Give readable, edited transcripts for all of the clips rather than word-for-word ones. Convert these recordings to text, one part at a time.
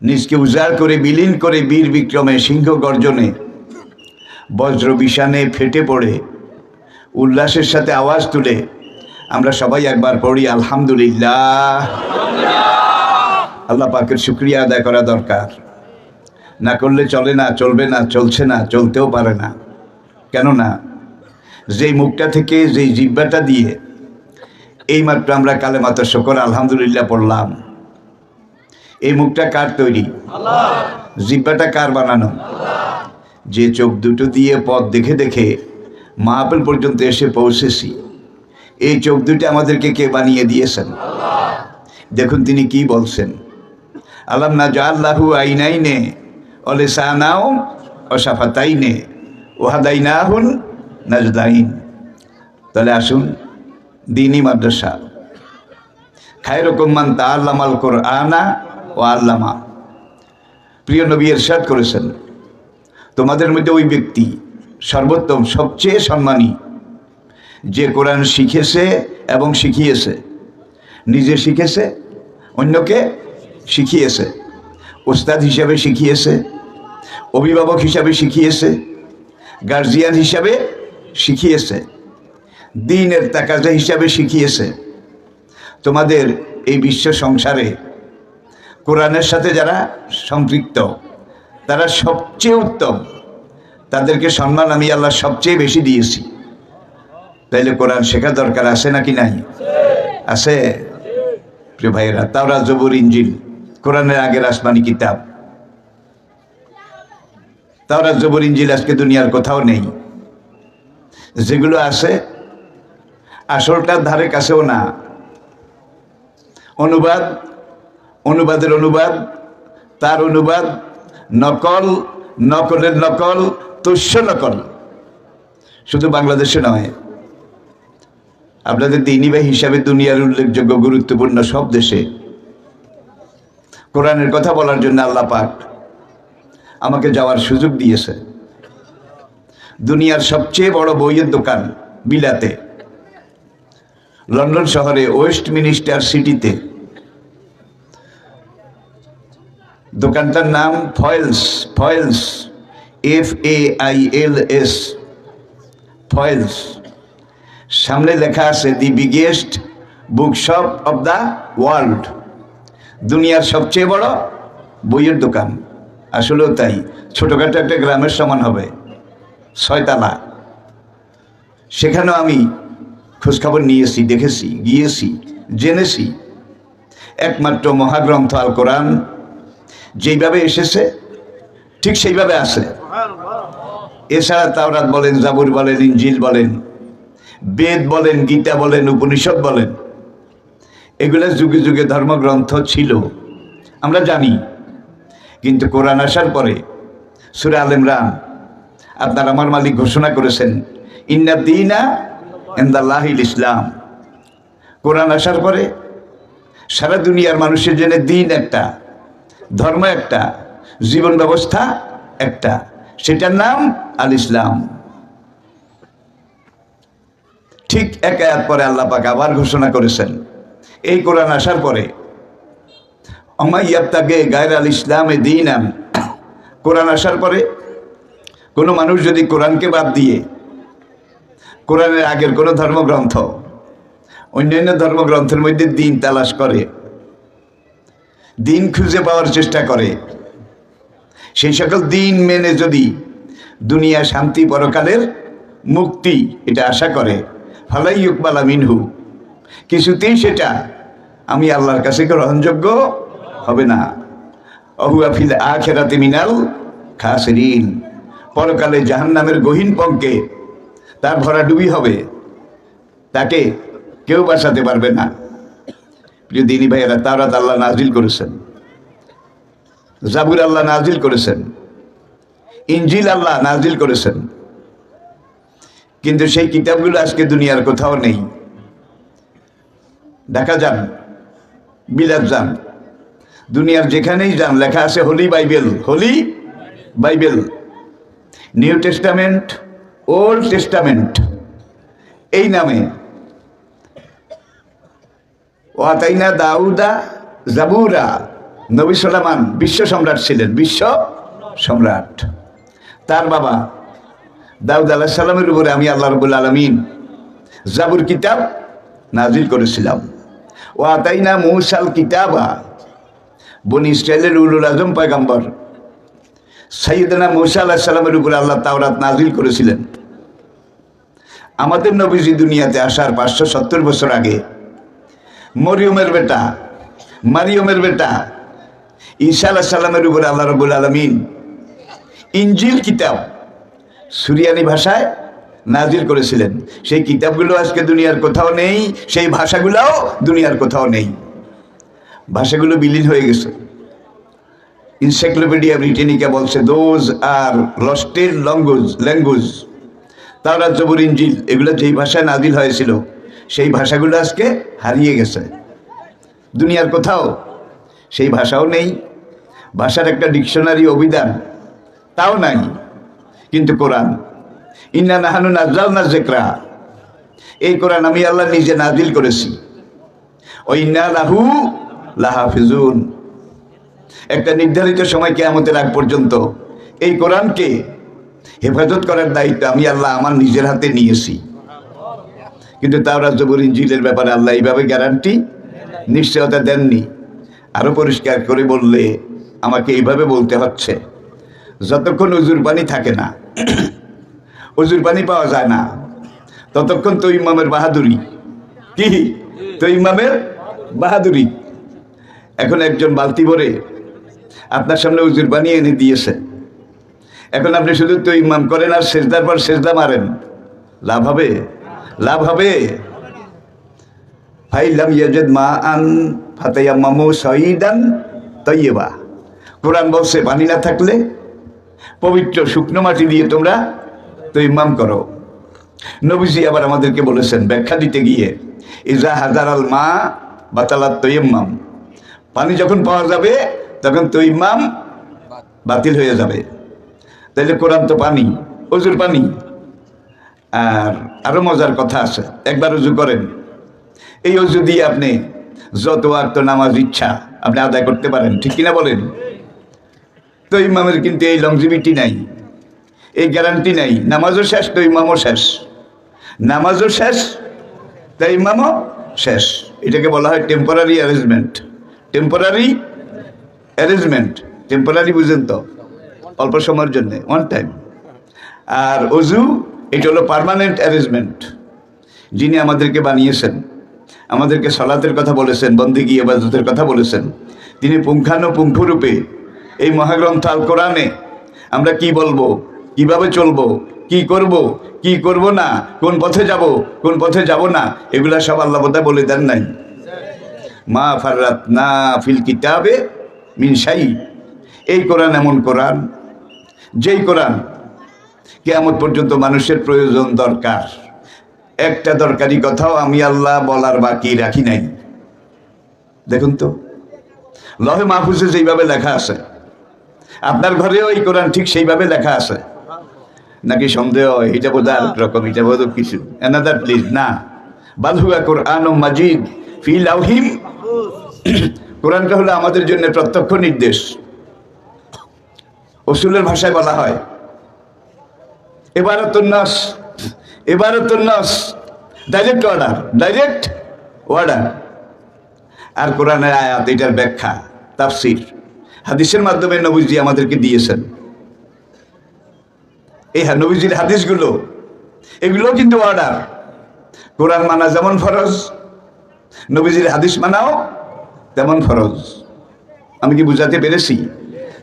নিজকে উজাড় করে বিলীন করে বীর বিক্রমে সিংহ গর্জনে বজ্র বিষাণে ফেটে পড়ে উল্লাসের সাথে আওয়াজ তুলে আমরা সবাই একবার পড়ি আলহামদুলিল্লাহ। আল্লাহ পাকের শুকরিয়া আদায় করা দরকার, না করলে চলে না, চলবে না, চলছে না, চলতেও পারে না। কেননা যেই মুখটা থেকে যেই জিহ্বাটা দিয়ে এইমাত্র আমরা কালেমাতুশ শুকর আলহামদুলিল্লাহ পড়লাম, এই মুখটা কার তৈরি? জিহ্বাটা কার বানানো? যে চোখ দুটো দিয়ে পথ দেখে দেখে মাহফিল পর্যন্ত এসে পৌঁছেছি, এই চোখ দুটো আমাদেরকে কে বানিয়ে দিয়েছেন? দেখুন তিনি কি বলছেন, আলাম নাজআল্লাহু আইনাইনে ওয়া লিসানাও ওয়া শাফাতাইনে ওয়া হাদাইনাহুন নাজদাইন। তাহলে আসুন, দ্বীনি মাদ্রাসা খায়রুকুম মান তাআল্লামাল কুরআনা ওয়া আল্লামা। প্রিয় নবী ইরশাদ করেছেন, তোমাদের মধ্যে ওই ব্যক্তি সর্বোত্তম, সবচেয়ে সম্মানী, যে কোরআন শিখেছে এবং শিখিয়েছে, নিজে শিখেছে, অন্যকে শিখিয়েছে, ওস্তাদ হিসাবে শিখিয়েছে, অভিভাবক হিসাবে শিখিয়েছে, গার্জিয়ান হিসাবে শিখিয়েছে, দ্বীনের তাকাজা হিসাবে শিখিয়েছে। তোমাদের এই বিশ্ব সংসারে কোরআনের সাথে যারা সম্পৃক্ত তারা সবচেয়ে উত্তম, তাদেরকে সম্মান আমি আল্লাহ সবচেয়ে বেশি দিয়েছি। তাইলে কোরআন শেখা দরকার আছে নাকি নাই? আছে। প্রিয় ভাইয়েরা, তাওরাত জবুর ইনজিল কোরআনের আগের আসমানি কিতাব। তাওরাত জবুর ইনজিল আজকে দুনিয়ার কোথাও নেই। যেগুলো আছে আসলটার ধারে কাছেও না। অনুবাদ, অনুবাদের অনুবাদ, তার অনুবাদ, নকল, নকলের নকল, তুষ্য নকল। শুধু বাংলাদেশে নয়, আপনাদের দ্বীনি ভাই হিসাবে দুনিয়ার উল্লেখযোগ্য গুরুত্বপূর্ণ সব দেশে কোরআনের কথা বলার জন্য আল্লাহ পাক আমাকে যাওয়ার সুযোগ দিয়েছে। দুনিয়ার সবচেয়ে বড় বইয়ের দোকান বিলাতে, লন্ডন শহরে ওয়েস্টমিনিস্টার সিটিতে, দোকানটার নাম ফয়েলস, ফয়েলস, FAILS, ফয়েলস। সামনে লেখা আছে দি biggest book shop of the world, দুনিয়ার সবচেয়ে বড় বইয়ের দোকান। আসলেও তাই, ছোটখাটো একটা গ্রামের সমান হবে, 6 তলা। সেখানেও আমি খোঁজখবর নিয়েছি, দেখেছি, গিয়েছি, জেনেছি। একমাত্র মহাগ্রন্থ আল কোরআন যেইভাবে এসেছে ঠিক সেইভাবে আছে। এছাড়া তাওরাত বলেন, জাবুর বলেন, ইনজিল বলেন, বেদ বলেন, গীতা বলেন, উপনিষদ বলেন, এগুলো যুগে যুগে ধর্মগ্রন্থ ছিল, আমরা জানি। কিন্তু কোরআন আসার পরে সূরা আল ইমরান, আপনার আমার মালিক ঘোষণা করেছেন, ইন্না দীনা ইনদাল্লাহিল ইসলাম। কোরআন আসার পরে সারা দুনিয়ার মানুষের জন্য দিন একটা, ধর্ম একটা, জীবন ব্যবস্থা একটা, সেটার নাম আল ইসলাম। ঠিক এক আয়াত পরে আল্লাহ পাক আবার ঘোষণা করেছেন, এই কোরআন আসার পরে অমাইয়াবতাগে গায়র আল ইসলামে দীনান, কোরআন আসার পরে কোনো মানুষ যদি কোরআনকে বাদ দিয়ে কোরআনের আগের কোনো ধর্মগ্রন্থ, অন্যান্য ধর্মগ্রন্থের মধ্যে দিন তালাশ করে, দিন খুঁজে পাওয়ার চেষ্টা করে, সেই সকল দিন মেনে যদি দুনিয়া শান্তি, পরকালের মুক্তি এটা আশা করে, ফালাই ইউকবালা মিনহু, কিছুতেই সেটা আমি আল্লাহর কাছে গ্রহণযোগ্য হবে না। অহুয়া ফিল আখিরাতি মিনাল খাসিরিন, পরকালে জাহান্নামের গহীন পঙ্কে তার ভরাডুবি হবে, তাকে কেউ বাঁচাতে পারবে না। প্রিয় দ্বীনি ভাইয়েরা, তাওরাত আল্লাহ নাজিল করেছেন, জাবুর আল্লাহ নাজিল করেছেন, ইনজিল আল্লাহ নাজিল করেছেন, কিন্তু সেই কিতাবগুলো আজকে দুনিয়ার কোথাও নেই। ঢাকা যান, বিলাত যান, দুনিয়ার যেখানেই যান লেখা আছে Holi Bible, Holi Bible, new testament, old testament, এই নামে। ওয়াতাইনা দাউদা জাবুরা নবী সুলাইমান বিশ্ব সম্রাট ছিলেন, বিশ্ব সম্রাট। তার বাবা দাউদ আলাইহিস সালামের উপরে আমি আল্লাহ রাব্বুল আলামিন জাবুর কিতাব নাজিল করেছিলাম। ও আতাইনা মূসাল কিতাবা, বনি ইসরাইলের উলুল আজম পয়গম্বর সাইয়েদনা মূসা আলাইহিস সালামের উপরে আল্লাহ তাওরাত নাজিল করেছিলেন। আমাদের নবীজি দুনিয়াতে আসার 570 বছর আগে মারিয়মের বেটা ঈসা আলাইহিস সালামের উপরে আল্লাহ রাব্বুল আলামিন ইনজিল কিতাব সুরিয়ানি ভাষায় নাজিল করেছিলেন। সেই কিতাবগুলো আজকে দুনিয়ার কোথাও নেই, সেই ভাষাগুলোও দুনিয়ার কোথাও নেই, ভাষাগুলো বিলীন হয়ে গেছে। এনসাইক্লোপিডিয়া ব্রিটানিকা বলছে দোজ আর লস্টেড ল্যাঙ্গুয়েজ। তাওরাত জবুর ইনজিল এগুলো যেই ভাষায় নাজিল হয়েছিল সেই ভাষাগুলো আজকে হারিয়ে গেছে, দুনিয়ার কোথাও সেই ভাষাও নেই, ভাষার একটা ডিকশনারি অভিধান তাও নাই। কিন্তু কোরআন, ইন্না নাহানু নাযালনা যিকরা, এই কোরআন আমি আল্লাহ নিজে নাজিল করেছি। ও ইন্না লাহু লাহাফিজুন, একটা নির্ধারিত সময় কিয়ামতের আগ পর্যন্ত এই কোরআনকে হেফাজত করার দায়িত্ব আমি আল্লাহ আমার নিজের হাতে নিয়েছি। কিন্তু তাওরাত জবুর ইনজিলের ব্যাপারে আল্লাহ এইভাবে গ্যারান্টি নিশ্চয়তা দেননি। আরো পরিষ্কার করে বললে আমাকে এইভাবে বলতে হচ্ছে, যতক্ষণ উজুর পানি থাকে না, উজুর পানি পাওয়া যায় না, ততক্ষণ তো ইমামের বাহাদুরি কি, তো ইমামের বাহাদুরি। এখন একজন বালতি ভরে আপনার সামনে উজুর পানি এনে দিয়েছে, এখন আপনি শুধু তো ইমাম করেন আর সেজদার পর সেজদা মারেন, লাভ হবে? লাভ হবে? ফাইলাম ইয়াজিদ মাআন ফাতায়াম্মামু সাইদান তাইয়্যিবা, কোরআন বলছে পানি না থাকলে পবিত্র শুকনো মাটি দিয়ে তোমরা তো ইমাম করো। নবীজি আবার আমাদেরকে বলেছেন ব্যাখ্যা দিতে গিয়ে, ইজা হাজারাল মা বাতালাত তায়াম্মাম, পানি যখন পাওয়া যাবে তখন তো ইমাম বাতিল হয়ে যাবে। তাইলে কোরআন তো পানি, অজুর পানি। আর আরো মজার কথা আছে, একবার উজু করেন, এই অজু দিয়ে আপনি যত ওয়াক্ত নামাজ ইচ্ছা আপনি আদায় করতে পারেন, ঠিক কিনা বলেন? তো ইমামের কিন্তু এই লংজিভিটি নাই, এই গ্যারান্টি নাই। নামাজও শেষ তো ইমামও শেষ, নামাজও শেষ তো ইমামও শেষ। এটাকে বলা হয় temporary arrangement. Temporary arrangement, temporary বুঝেন তো, অল্প সময়ের জন্য, ওয়ান টাইম। আর অজু এটা হলো পার্মানেন্ট অ্যারেঞ্জমেন্ট। যিনি আমাদেরকে বানিয়েছেন, আমাদেরকে সালাতের কথা বলেছেন, বন্দেগী ইবাদতের কথা বলেছেন, তিনি পুঙ্খানুপুঙ্খরূপে এই মহাগ্রন্থ আল কোরআনে আমরা কি বলবো, কিভাবে চলবো, কি করব, কি করব না, কোন পথে যাব, কোন পথে যাব না, এগুলা সব আল্লাহ বোধহয় বলে দেন নাই। মা ফাররাতনা ফিল কিতাবে মিন শাই। এই কোরআন এমন কোরআন, যেই কোরআন কিয়ামত পর্যন্ত মানুষের প্রয়োজন দরকার, একটা দরকারি কথাও আমি আল্লাহ বলার বাকি রাখি নাই। দেখুন তো, লহে মাহফুজে যেইভাবে লেখা আছে, আপনার ঘরেও এই কোরআন ঠিক সেইভাবে লেখা আছে নাকি সন্দেহ? এটা বোধ আর রকম, এটা বোধ কিছু অ্যানাদার প্লিজ না। বালহুয়া কোরআন ও মাজিদ ফি লাউহিম। কোরআনটা হলো আমাদের জন্য প্রত্যক্ষ নির্দেশ। উসুলের ভাষায় বলা হয় ইবারাতুন নাস, ডাইরেক্ট অর্ডার, ডাইরেক্ট অর্ডার। আর কোরআনের আয়াত, এটার ব্যাখ্যা, তাফসীর হাদিসের মাধ্যমে নবীজি আমাদেরকে দিয়েছেন। এই নবীজির হাদিসগুলো, এগুলো কিন্তু অর্ডার। কোরআন মানা যেমন ফরজ, নবীজির হাদিস মানাও তেমন ফরজ। আমি কি বুঝাতে পেরেছি?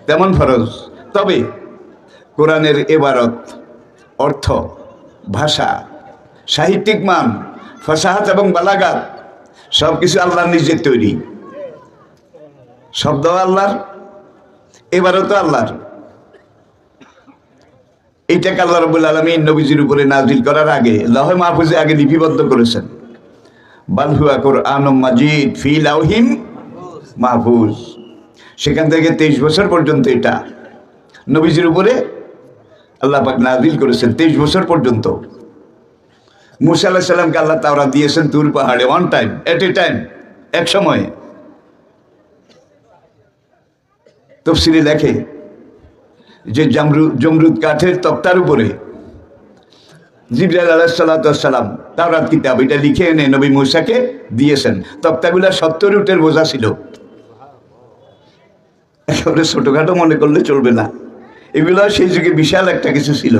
তেমন ফরজ। তবে কোরআনের ইবারত, অর্থ, ভাষা, সাহিত্যিক মান, ফাসাহাত এবং বালাগাত সব কিছু আল্লাহর নিজের তৈরি। শব্দ আল্লাহর, ইবারত আল্লাহর। এইটাকে আল্লাহ রাব্বুল আলামিন নবীজির উপরে নাজিল করার আগে লৌহে মাহফুজে আগে লিপিবদ্ধ করেছেন। বাল হুয়া কুরআনুম মাজিদ ফি লাউহিম মাহফুজ। সেখান থেকে 23 বছর পর্যন্ত এটা নবীজির উপরে আল্লাহ পাক নাজিল করেছেন। 23 বছর পর্যন্ত মুসা আলাইহিস সালামকে আল্লাহ তাওরাত দিয়েছেন তুর পাহাড়ে, ওয়ান টাইম, এট এ টাইম, এক সময়ে। তফসিরে লেখে যে জমরুদ কাঠের তক্তার উপরে জিবরাইল আলাইহিস সালাম তাওরাত কিতাব এটা লিখে এনে নবী মূসাকে দিয়েছেন। তক্তাগুলা 70 উটের বোঝা ছিল। একেবারে ছোটখাটো মনে করলে চলবে না, এগুলো সেই যুগে বিশাল একটা কিছু ছিল।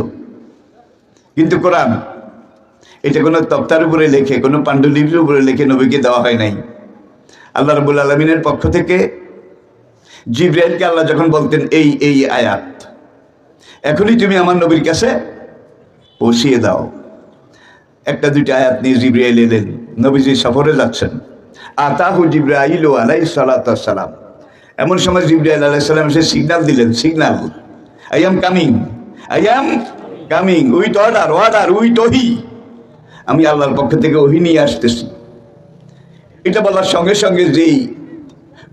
কিন্তু কোরআন এটা কোনো তক্তার উপরে লেখে, কোনো পাণ্ডুলিপির উপরে লেখে নবীকে দেওয়া হয় নাই। আল্লাহ রাব্বুল আলামিনের পক্ষ থেকে জিবরাইলকে আল্লাহ যখন বলতেন এই এই আয়াত এখনই তুমি আমার নবীর কাছে পৌঁছিয়ে দাও, একটা দুইটা আয়াত নিয়ে জিবরাইল এলেন। নবীজি সফরে যাচ্ছেন, আতাহু জিবরাইল আলাইহিস সালাতু ওয়াস সালাম। এমন সময় জিবরাইল আলাইহিস সালাম এসে সিগন্যাল দিলেন, signal, I am coming, I am coming with order, order with ওহি, আমি আল্লাহর পক্ষ থেকে ওহি নিয়ে আসতেছি। এটা বলার সঙ্গে সঙ্গে যেই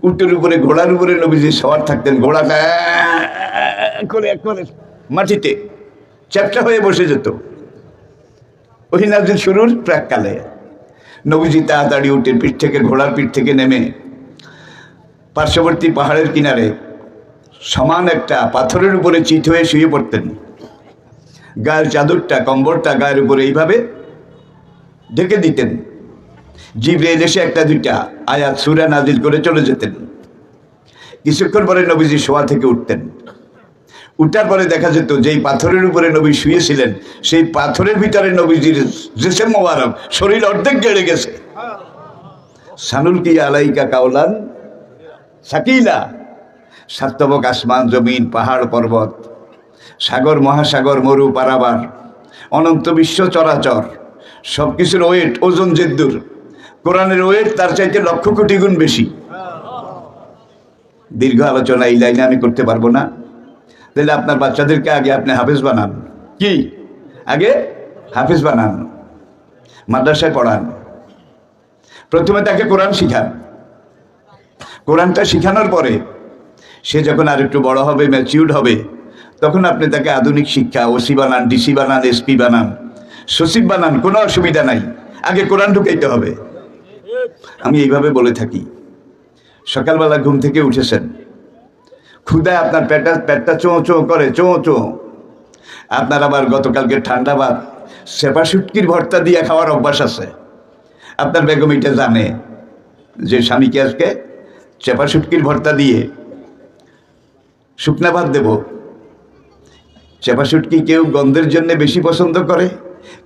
উটের উপরে ঘোড়ার উপরে নবীজি সওয়ার থাকতেন, ঘোড়াটা করে করে মাটিতে চ্যাপটা হয়ে বসে যেত। ওহি নাজিল শুরুর প্রাককালে নবীজি তাড়াতাড়ি উটের পিঠ থেকে, ঘোড়ার পিঠ থেকে নেমে পার্শ্ববর্তী পাহাড়ের কিনারে সমান একটা পাথরের উপরে চিত হয়ে শুয়ে পড়তেন। গায়ের চাদরটা, কম্বলটা গায়ের উপরে এইভাবে ঢেকে দিতেন। জিবরাইল এসে একটা দুইটা আয়াত সূরা নাজিল করে চলে যেতেন। কিছুক্ষণ পরে নবীজি শোয়া থেকে উঠতেন। উঠার পরে দেখা যেত যেই পাথরের উপরে নবী শুয়েছিলেন সেই পাথরের ভিতরে নবীজির জিসম মোবারক, শরীর অর্ধেক গেড়ে গেছে। সানুল কি আলাইকা কাউলান সাকিলা, সাতবক আসমান জমিন, পাহাড় পর্বত, সাগর মহাসাগর, মরু পারাবার, অনন্ত বিশ্ব চরাচর সবকিছুর ওয়েট, ওজন জেদ্দুর। কোরআনের ওয়েট তার চাইতে 1,00,000 কোটি গুণ বেশি। দীর্ঘ আলোচনা এই লাইনে আমি করতে পারবো না। তাহলে আপনার বাচ্চাদেরকে আগে আপনি হাফেজ বানান। কি আগে হাফেজ বানান, মাদ্রাসায় পড়ান। প্রথমে তাকে কোরআন শিখান। কোরআনটা শিখানোর পরে সে যখন আর একটু বড় হবে, ম্যাচিউরড হবে, তখন আপনি তাকে আধুনিক শিক্ষা, ওসি বানান, ডিসি বানান, এসপি বানান, সচিব বানান, কোনো অসুবিধা নাই। আগে কোরআন ঢুকাইতে হবে। আমি এইভাবে বলে থাকি, সকালবেলা ঘুম থেকে উঠেছেন, ক্ষুদায় আপনার পেটটা চোঁ চোঁ করে, চোঁ চোঁ। আপনার আবার গতকালকে ঠান্ডা ভাত সেপা শুটকির ভর্তা দিয়ে খাওয়ার অভ্যাস আছে। আপনার বেগম এটা জানে যে স্বামীকে আজকে চেপা শুটকির ভর্তা দিয়ে শুকনা ভাত দেব। চেপা শুটকি কেউ গন্ধের জন্য বেশি পছন্দ করে,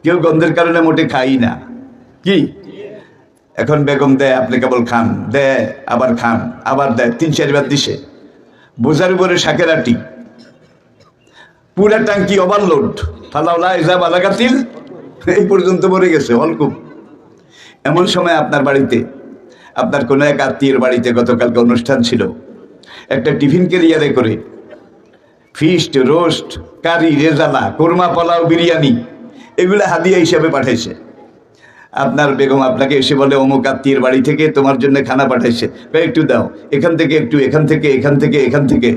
কেউ গন্ধের কারণে মোটে খাই না। কি এখন বেগম দেয়, আপনি কেবল খান, দেয় আবার খান, আবার দেয়, 3-4 বার দিছে। বোঝার উপরে শাকের আটি, পুরা টাঙ্কি ওভারলোড, ফালাওলা ইজাব আলাগাতিল, এই পর্যন্ত ভরে গেছে অলকুপ। এমন সময় আপনার বাড়িতে, আপনার কোনো এক আত্মীয়ের বাড়িতে গতকালকে অনুষ্ঠান ছিল, একটা টিফিন ক্যারিয়ারে করে ফিস্ট, রোস্ট, কারি, রেজালা, কোরমা, পোলাও, বিরিয়ানি এগুলো হাদিয়া হিসাবে পাঠাইছে। আপনার বেগম আপনাকে এসে বলে অমুক আত্মীয়ের বাড়ি থেকে তোমার জন্য খানা পাঠাইছে, একটু দাও, এখান থেকে একটু, এখান থেকে, এখান থেকে, এখান থেকে,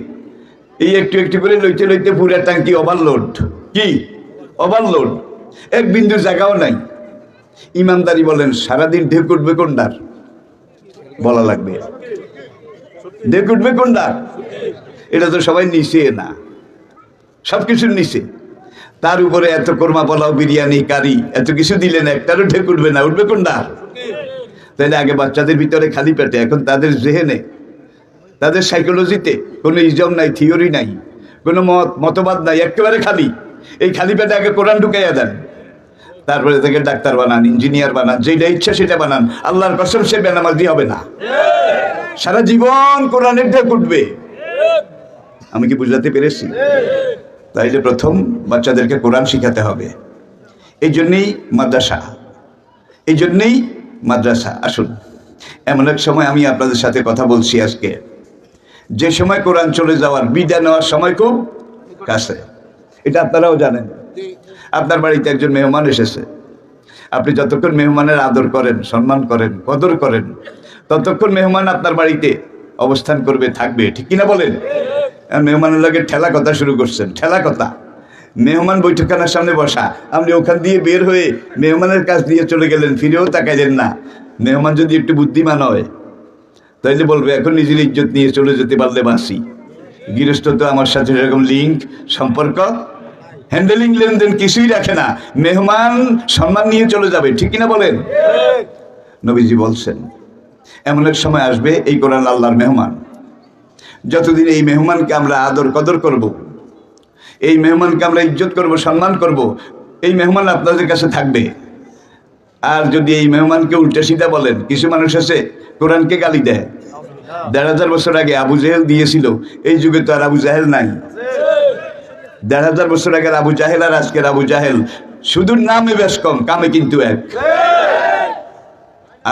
এই একটু একটু করে লইতে লইতে পুরা ট্যাঙ্কি ওভারলোড। কি ওভারলোড, এক বিন্দু জায়গাও নাই। ইমানদারি বলেন, সারাদিন ঢেক উঠবে কোনটার? বলা লাগবে, ঢেক উঠবে কোনটার? এটা তো সবাই নিচে না, সব কিছুর নিচে। তার উপরে এত কোরমা, পোলাও, বিরিয়ানি, কারি এত কিছু দিলেন, একটারও ঢেক উঠবে না, উঠবে কোনটার? তাইলে আগে বাচ্চাদের ভিতরে খালি পেটে, এখন তাদের জেহেনে, তাদের সাইকোলজিতে কোনো ইজম নাই, থিওরি নাই, কোনো মতবাদ নাই, একেবারে খালি। এই খালি পেটে আগে কোরআন ঢুকাইয়া দেন, তারপরে থেকে ডাক্তার বানান, ইঞ্জিনিয়ার বানান, যেটা ইচ্ছা সেটা বানান। আল্লাহর কসম সে বেনামাজি হবে না, সারা জীবন কোরআনের ঢেক উঠবে। আমি কি বুঝাতে পেরেছি? তাইলে প্রথম বাচ্চাদেরকে কোরআন শিখাতে হবে। এই জন্যেই মাদ্রাসা, এই জন্যেই মাদ্রাসা। আসুন, এমন এক সময় আমি আপনাদের সাথে কথা বলছি আজকে, যে সময় কোরআন চলে যাওয়ার, বিদায় নেওয়ার সময় খুব কাছে। এটা আপনারাও জানেন। আপনার বাড়িতে একজন মেহমান এসেছে, আপনি যতক্ষণ মেহমানের আদর করেন, সম্মান করেন, কদর করেন, ততক্ষণ মেহমান আপনার বাড়িতে অবস্থান করবে, থাকবে। ঠিক কিনা বলেন? মেহমানের লাগে ঠেলা কথা শুরু করছেন, ঠেলা কথা। মেহমান বৈঠকখানার সামনে বসা, আপনি ওখান দিয়ে বের হয়ে মেহমানের কাছ দিয়ে চলে গেলেন, ফিরেও তাকাইলেন না। মেহমান যদি একটু বুদ্ধিমান হয় তাইলে বলবে এখন নিজের ইজ্জত নিয়ে চলে যেতে পারলে বাঁচি, গৃহস্থ তো আমার সাথে এরকম লিঙ্ক সম্পর্ক হ্যান্ডেলিং লেনদেন কিছুই রাখে না, মেহমান সম্মান নিয়ে চলে যাবে, ঠিক কিনা বলেন? নবীজি বলছেন এমন এক সময় আসবে, এই কোরআন আল্লাহর মেহমান, যতদিন এই মেহমানকে আমরা আদর কদর করব, এই মেহমানকে আমরা ইজ্জত করব, সম্মান করব, এই মেহমান আপনাদের কাছে থাকবে। আর যদি এই মেহমানকে উল্টা সিধা বলেন, কিছু মানুষ আছে কোরআনকে গালি দেয়। ১,৫০০ বছর আগে আবু জাহেল দিয়েছিল, এই যুগে তো আর আবু জাহেল নাই। ১,৫০০ বছর আগের আবু জাহেল আর আজকের আবু জাহেল শুধু নামে বেশ কম, কামে কিন্তু এক।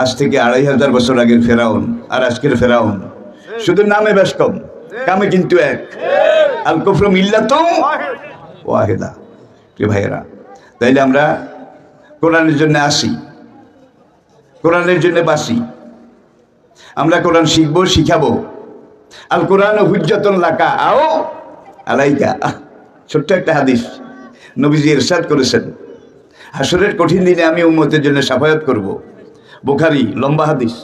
আজ থেকে ২,৫০০ বছর আগের ফেরাউন আর আজকের ফেরাউন শুধু নামে বেশ কম, কামে কিন্তু এক। আল কুফরু মিল্লাতুন ওয়াহিদা। প্রিয় ভাইয়েরা, তাইলে আমরা কোরআনের জন্য আসি, কোরআনের জন্য বাসি, আমরা কোরআন শিখবো, শিখাবো। আল কোরআন হুজ্জাতুন লাকা আও আলাইকা। ছোট্ট একটা হাদিস নবীজি ইরশাদ করেছেন, হাসরের কঠিন দিনে আমি উম্মতের জন্য শাফায়াত করব। বুখারী, লম্বা হাদিস,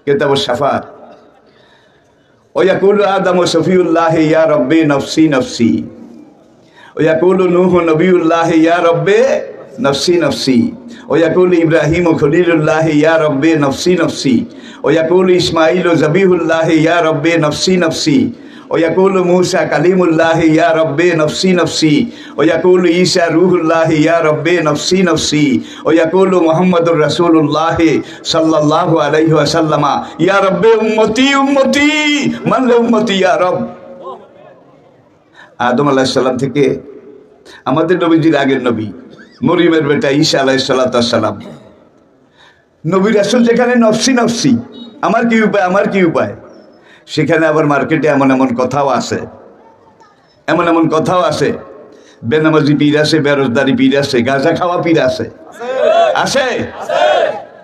কিতাবুশ শাফাআত। ওয়াকুলু আদামু সফিউল্লাহ ইয়া রব্বি নফসি নফসি, ওয়াকুলু নূহু নবিউল্লাহ ইয়া রব্বি নফসি নফসি, ওয়াকুলু ইব্রাহিম খলিলুল্লাহ ইয়া রব্বি নফসি নফসি, ওয়াকুলু ইসমাঈল জবিহুল্লাহ ইয়া রব্বি নফসি নফসি, ওয়াকুলু মূসা কালিমুল্লাহ ইয়া রব্বি নফসি নফসি, ওয়াকুলু ঈসা রূহুল্লাহ ইয়া রব্বি নফসি নফসি, ওয়াকুলু মুহাম্মাদুর রাসূলুল্লাহ সাল্লাল্লাহু আলাইহি ওয়াসাল্লাম ইয়া রব্বি উম্মতি উম্মতি মান উম্মতি ইয়া রব। আদম আলাইহিস সালাম থেকে আমাদের নবীজির আগের নবী মরিয়মের বেটা ঈসা আলাইহিস সালাম, নবী রাসূল যেখানে নফসি নফসি, আমার কি উপায়, আমার কি উপায়, সেখানে আবার মার্কেটে এমন এমন কথাও আছে, এমন এমন কথাও আছে, বেনামাজি পীর আছে, বেরোজগারি পীর আছে, গাঁজা খাওয়া পীর আছে, আছে।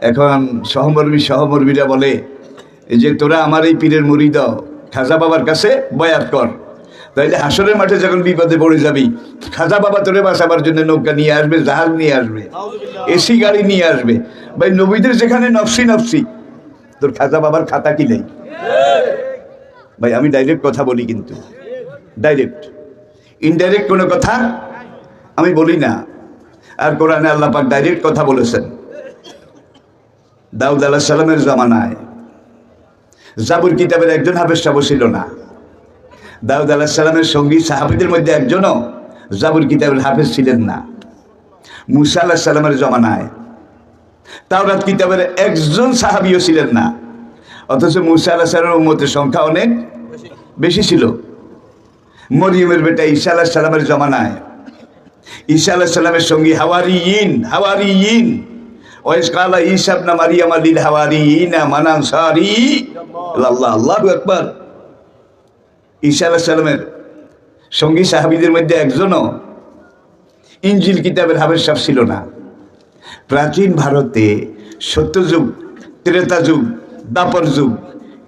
এখন সহমর্মীরা বলে যে তোরা আমার এই পীরের মুরিদ, খাজা বাবার কাছে বয়াত কর, তাইলে হাসরের মাঠে যখন বিপদে পড়ে যাবি, খাজা বাবা তোরে বাঁচাবার জন্য নৌকা নিয়ে আসবে, জাহাজ নিয়ে আসবে, এসি গাড়ি নিয়ে আসবে। ভাই নবীদের যেখানে নফসি নফসি, তোর খাজা বাবার খাতা কি নেই? ভাই আমি ডাইরেক্ট কথা বলি, কিন্তু ডাইরেক্ট, ইনডাইরেক্ট কোনো কথা আমি বলি না। আর কোরআনে আল্লাহ পাক ডাইরেক্ট কথা বলেছেন। দাউদ আলাইহিস সালামের জামানায় জাবুর কিতাবের একজন হাফেজ সাহেব ছিল না। দাউদ আলাইহিস সালামের সঙ্গী সাহাবীদের মধ্যে একজনও জাবুর কিতাবের হাফেজ ছিলেন না। মুসা আলাইহিস সালামের জামানায় তাওরাত কিতাবের একজন সাহাবীও ছিলেন না, অথচ মুসা আলাইহিস সালামের উম্মতের সংখ্যা অনেক বেশি ছিল। মরিয়মের বেটা ঈসা আলাইহিস সালামের জামানায় ঈসা আলাইহিস সালামের সঙ্গী হাওয়ারিয়িন ওয়াইস কালা ঈসা ইবনে মারইয়াম লিল হাওয়ারিয়িনা মান আনসারি ইলাল্লাহ, আল্লাহু আকবার। ঈসা আলাইহিস সালামের সঙ্গী সাহাবীদের মধ্যে একজনও ইনজিল কিতাবের হাফেজ সাহেব ছিল না। প্রাচীন ভারতে সত্যযুগ, ত্রেতা যুগ, দাপর যুগ,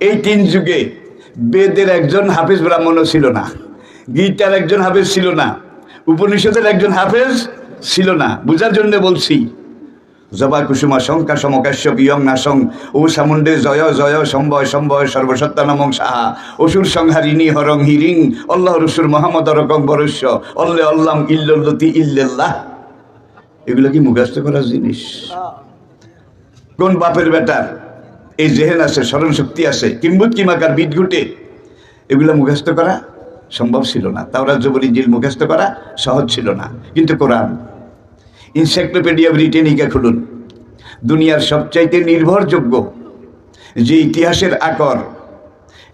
এই 3 যুগে বেদের একজন হাফেজ ব্রাহ্মণও ছিল না, গীতার একজন হাফেজ ছিল না, উপনিষদের একজন হাফেজ ছিল না। বুঝার জন্য বলছি, জবা কুসুমা শঙ্কা সমকাশ্যপ ইয়ং নাসং ও সামুন্ডে জয় জয় সম্বয় সম্বয় সর্বসত্তানমং সাহা অসুর সংহারিণী হরং হিরিং অল্লাহ রসুর মোহাম্মদ রকম বরস্য অল্লে অল্লাম ইল্লতি ইল্লাল্লাহ। এগুলো কি মুখস্থ করার জিনিস? কোন বাপের বেটার এই জেহেন আছে, স্মরণ শক্তি আছে, কিম্বুত কিমাকার বিদ ঘুটে, এগুলো মুখস্থ করা সম্ভব ছিল না। তাওরাত জবর ইনজিল মুখস্থ করা সহজ ছিল না। কিন্তু কোরআন, এনসাইক্লোপিডিয়া ব্রিটানিকা খুলুন, দুনিয়ার সবচাইতে নির্ভরযোগ্য যে ইতিহাসের আকর,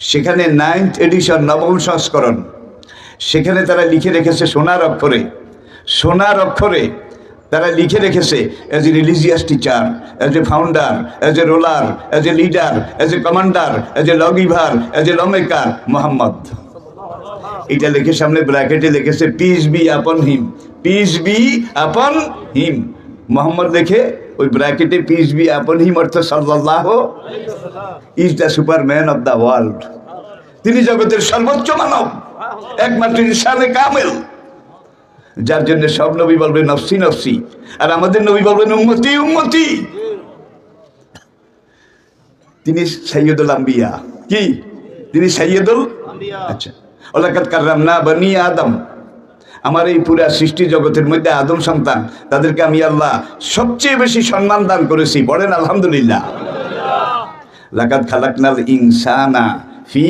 সেখানে 9th এডিশন, 9ম সংস্করণ, সেখানে তারা লিখে রেখেছে সোনার অক্ষরে তারা লিখে রেখেছে as a religious teacher, as a founder, as a ruler, as a leader, as a commander, as a lawgiver, as a lawmaker Muhammad. এটা লিখে সামনে ব্র্যাকেটে লিখেছে পিস বি আপন হিম, পিস বি আপন হিম। মোহাম্মদ লিখে ওই ব্র্যাকেটে পিস বি আপন হিম, অর্থ সাল্লাল্লাহু is the Superman of the world. তিনি জগতের সর্বোচ্চ মানব, একমাত্র ইনসানে কামেল, যার জন্য সব নবী বলবেন নফসি নফসি, আর আমাদের নবী বলবেন উম্মতি উম্মতি। তিনি সাইয়্যিদুল আম্বিয়া। কি? তিনি সাইয়্যিদুল, আচ্ছা, ওয়ালাকাদ কাররামনা বনি আদম, আমার এই পুরা সৃষ্টি জগতের মধ্যে আদম সন্তান, তাদেরকে আমি আল্লাহ সবচেয়ে বেশি সম্মান দান করেছি। পড়েন আলহামদুলিল্লাহ। লাকাদ খালাকনাল ইনসানা ফি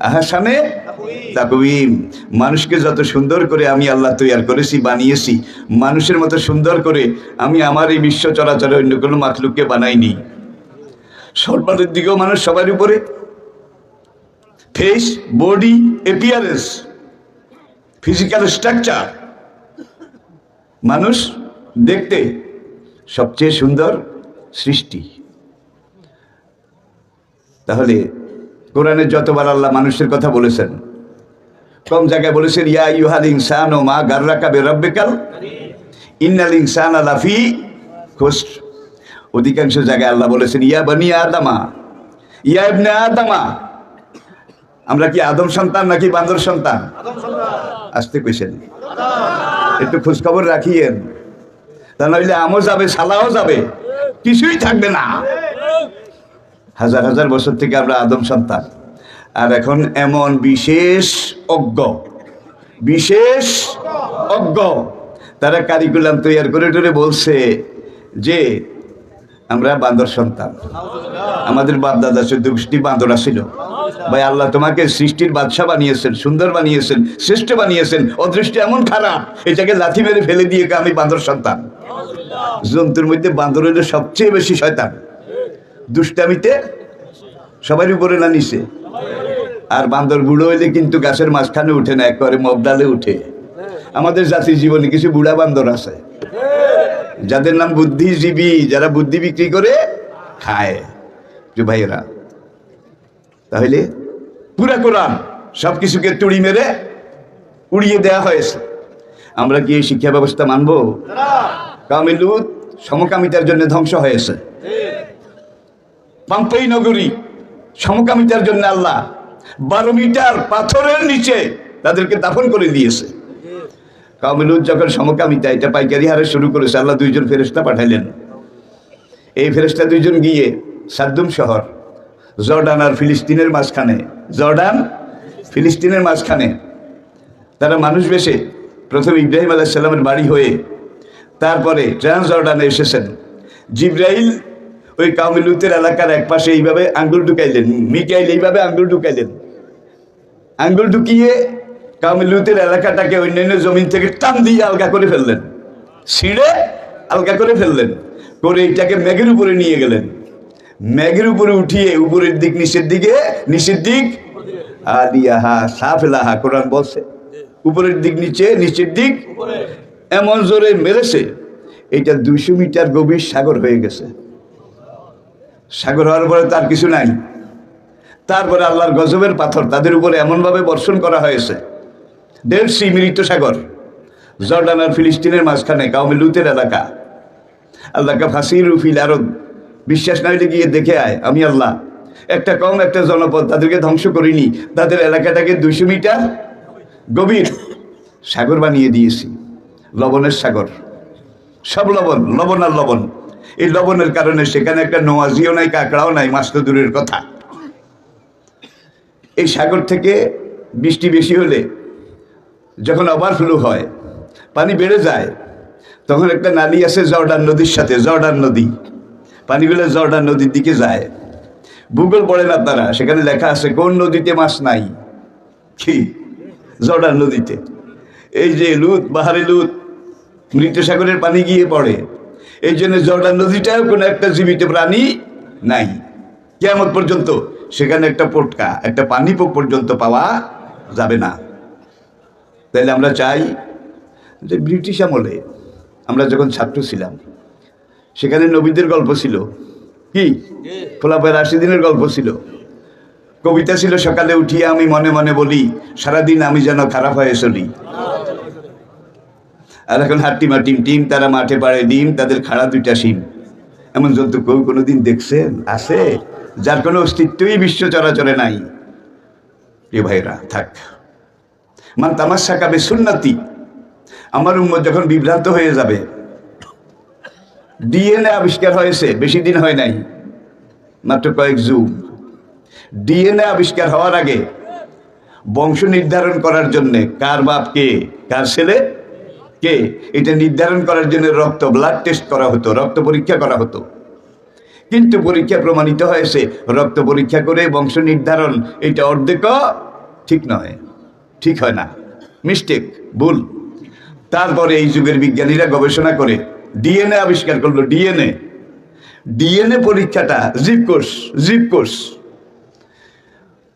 আহসানে তাকওয়িম, মানুষকে যত সুন্দর করে আমি আল্লাহ তৈরি করেছি, বানিয়েছি, মানুষের মতো সুন্দর করে আমি আমার এই বিশ্ব চরাচরে অন্য কোনো মাখলুককে বানাইনি। সম্মানের দিকেও মানুষ সবার উপরে, face, body, appearance, physical structure, মানুষ দেখতে সবচেয়ে সুন্দর সৃষ্টি। তাহলে কোরআনে যতবার আল্লাহ মানুষের কথা বলেছেন, কম জায়গায় বলেছেন ইয়া আইয়ুহাল ইনসানু মা গাররাকা বিরাব্বিকাল ইন্নাল ইনসানা লাফি খুসর। অধিকাংশ জায়গায় আল্লাহ বলেছেন ইয়া বনি আদমা, ইয়া ইবনে আদমা। আমরা কি আদম সন্তান নাকি বান্দর সন্তান? আসতে কইছেন, একটু খোঁজখবর রাখিয়েন, তা নইলে আমও যাবে, সালাও যাবে, কিছুই থাকবে না। হাজার হাজার বছর থেকে আমরা আদম সন্তান। আর এখন এমন বিশেষ অজ্ঞ তারা কারিকুলাম তৈরি করে বলছে যে আমরা বান্দর সন্তান, আমাদের বাপ দাদা 14 গোষ্ঠী বান্দরা ছিল। ভাই, আল্লাহ তোমাকে সৃষ্টির বাদশা বানিয়েছেন, সুন্দর বানিয়েছেন, শ্রেষ্ঠ বানিয়েছেন, অদৃষ্টি এমন খারাপ, এটাকে লাথি মেরে ফেলে দিয়ে আমি বান্দর সন্তান। জন্তুর মধ্যে বান্দর হইলে সবচেয়ে বেশি শয়তান, দুষ্টামিতে সবার উপরে না নিচে। আর বান্দর বুড়ো হইলে কিন্তু গাছের মাঝখানে উঠে না, একবারে মবডালে উঠে। আমাদের জাতির জীবনে কিছু বুড়া বান্দর আছে যাদের নাম বুদ্ধিজীবী, যারা বুদ্ধি বিক্রি করে খায়। ভাইয়েরা, তাহলে পুরা কোরআন সবকিছুকে তুড়ি মেরে উড়িয়ে দেয়া হয়েছে। আমরা কি এই শিক্ষা ব্যবস্থা মানবো? কওমে লূত সমকামিতার জন্য ধ্বংস হয়েছে। পাম্পেই নগরী সমকামিতার জন্য আল্লাহ 12 মিটার পাথরের নিচে তাদেরকে দাফন করে দিয়েছে। কওমে লূত যখন সমকামিতা এটা পাইকারি হারে শুরু করেছে, আল্লাহ 2 জন ফেরেশতা পাঠাইলেন। এই ফেরেশতা 2 জন গিয়ে সাদ্দুম শহর, জর্ডান আর ফিলিস্তিনের মাঝখানে, জর্ডান ফিলিস্তিনের মাঝখানে তারা মানুষ বেশে প্রথম ইব্রাহিম আলাইহিস সালামের বাড়ি হয়ে তারপরে ট্রান্স জর্ডানে এসেছেন। জিব্রাইল ওই কওমে লূতের এলাকার এক পাশে এইভাবে আঙ্গুল ঢুকাইলেন, মিকাইল এইভাবে আঙ্গুল ঢুকাইলেন, আঙ্গুল ঢুকিয়ে কওমে লূতের এলাকাটাকে অন্যান্য জমিন থেকে টান দিয়ে আলগা করে ফেললেন, ছিঁড়ে আলগা করে ফেললেন, করে এটাকে মেঘের উপরে নিয়ে গেলেন। মেঘের উপরে উঠিয়ে উপরের দিক নিচের দিকে, নিচের দিক আদিয়াহা সাফেলাহা, কোরআন বলছে উপরের দিক নিচে, নিচের দিক এমন জোরে মেরেছে এটা 200 মিটার গভীর সাগর হয়ে গেছে। সাগর হওয়ার পরে তার কিছু নাই। তারপরে আল্লাহর গজবের পাথর তাদের উপরে এমনভাবে বর্ষণ করা হয়েছে। ডেড সি, মৃত সাগর, জর্ডান আর ফিলিস্তিনের মাঝখানে কওমে লূতের এলাকা। আল্লাহকে ফাসিরু ফিল আরদ, বিশ্বাস না হইলে গিয়ে দেখে আয়, আমি আল্লাহ একটা কওম, একটা জনপদ, তাদেরকে ধ্বংস করিনি, তাদের এলাকাটাকে 200 মিটার গভীর সাগর বানিয়ে দিয়েছি। লবণের সাগর, সব লবণ, লবণ আর লবণ। এই লবণের কারণে সেখানে একটা নোয়াজিও নাই, কাঁকড়াও নাই, মাছ তো দূরের কথা। এই সাগর থেকে বৃষ্টি বেশি হলে যখন ওভারফ্লো হয়, পানি বেড়ে যায়, তখন একটা নালী আছে জর্ডান নদীর সাথে, জর্ডান নদী, পানিগুলো জর্ডান নদীর দিকে যায়। ভূগোল পড়েন আপনারা, সেখানে লেখা আছে কোন নদীতে মাছ নাই, কি জর্ডান নদীতে। এই যে লুত, বাহারে লুত, মৃত সাগরের পানি গিয়ে পড়ে, এই জন্য জর্ডান নদীটাও কোনো একটা জীবিত প্রাণী নাই কিয়ামত পর্যন্ত। সেখানে একটা পটকা, একটা পানি পর্যন্ত পাওয়া যাবে না। তাইলে আমরা চাই যে ব্রিটিশ আমলে আমরা যখন ছাত্র ছিলাম, সেখানে নবীদের গল্প ছিল, কি খোলাফায়ে রাশিদিনের গল্প ছিল, কবিতা ছিল, সকালে উঠিয়ে আমি মনে মনে বলি সারাদিন আমি যেন খারাপ হয়ে চলি। আর এখন হাট্টিমা টিম টিম, তারা মাঠে পাড়ে ডিম, তাদের খাড়া 2টা শিম। এমন জন্তু কেউ কোনোদিন দেখছেন? আছে যার কোনো অস্তিত্বই বিশ্ব চরাচরে নাই। প্রিয় ভাইরা, থাক। মান তামাশাকা বিসুন্নতি, আমার উম্মত যখন বিভ্রান্ত হয়ে যাবে। ডিএনএ আবিষ্কার হয়েছে, বেশি দিন হয় নাই, মাত্র কয়েক যুগ। ডিএনএ আবিষ্কার হওয়ার আগে বংশ নির্ধারণ করার জন্যে কার বাপ কে, কার ছেলে কে, এটা নির্ধারণ করার জন্য রক্ত ব্লাড টেস্ট করা হতো, রক্ত পরীক্ষা করা হতো। কিন্তু পরীক্ষা প্রমাণিত হয়েছে রক্ত পরীক্ষা করে বংশ নির্ধারণ এটা অর্ধেক ঠিক নয়, ঠিক হয় না, মিস্টেক, ভুল। তারপরে এই যুগের বিজ্ঞানীরা গবেষণা করে ডিএনএ আবিষ্কার করলো। ডিএনএ পরীক্ষাটা জীবকোষ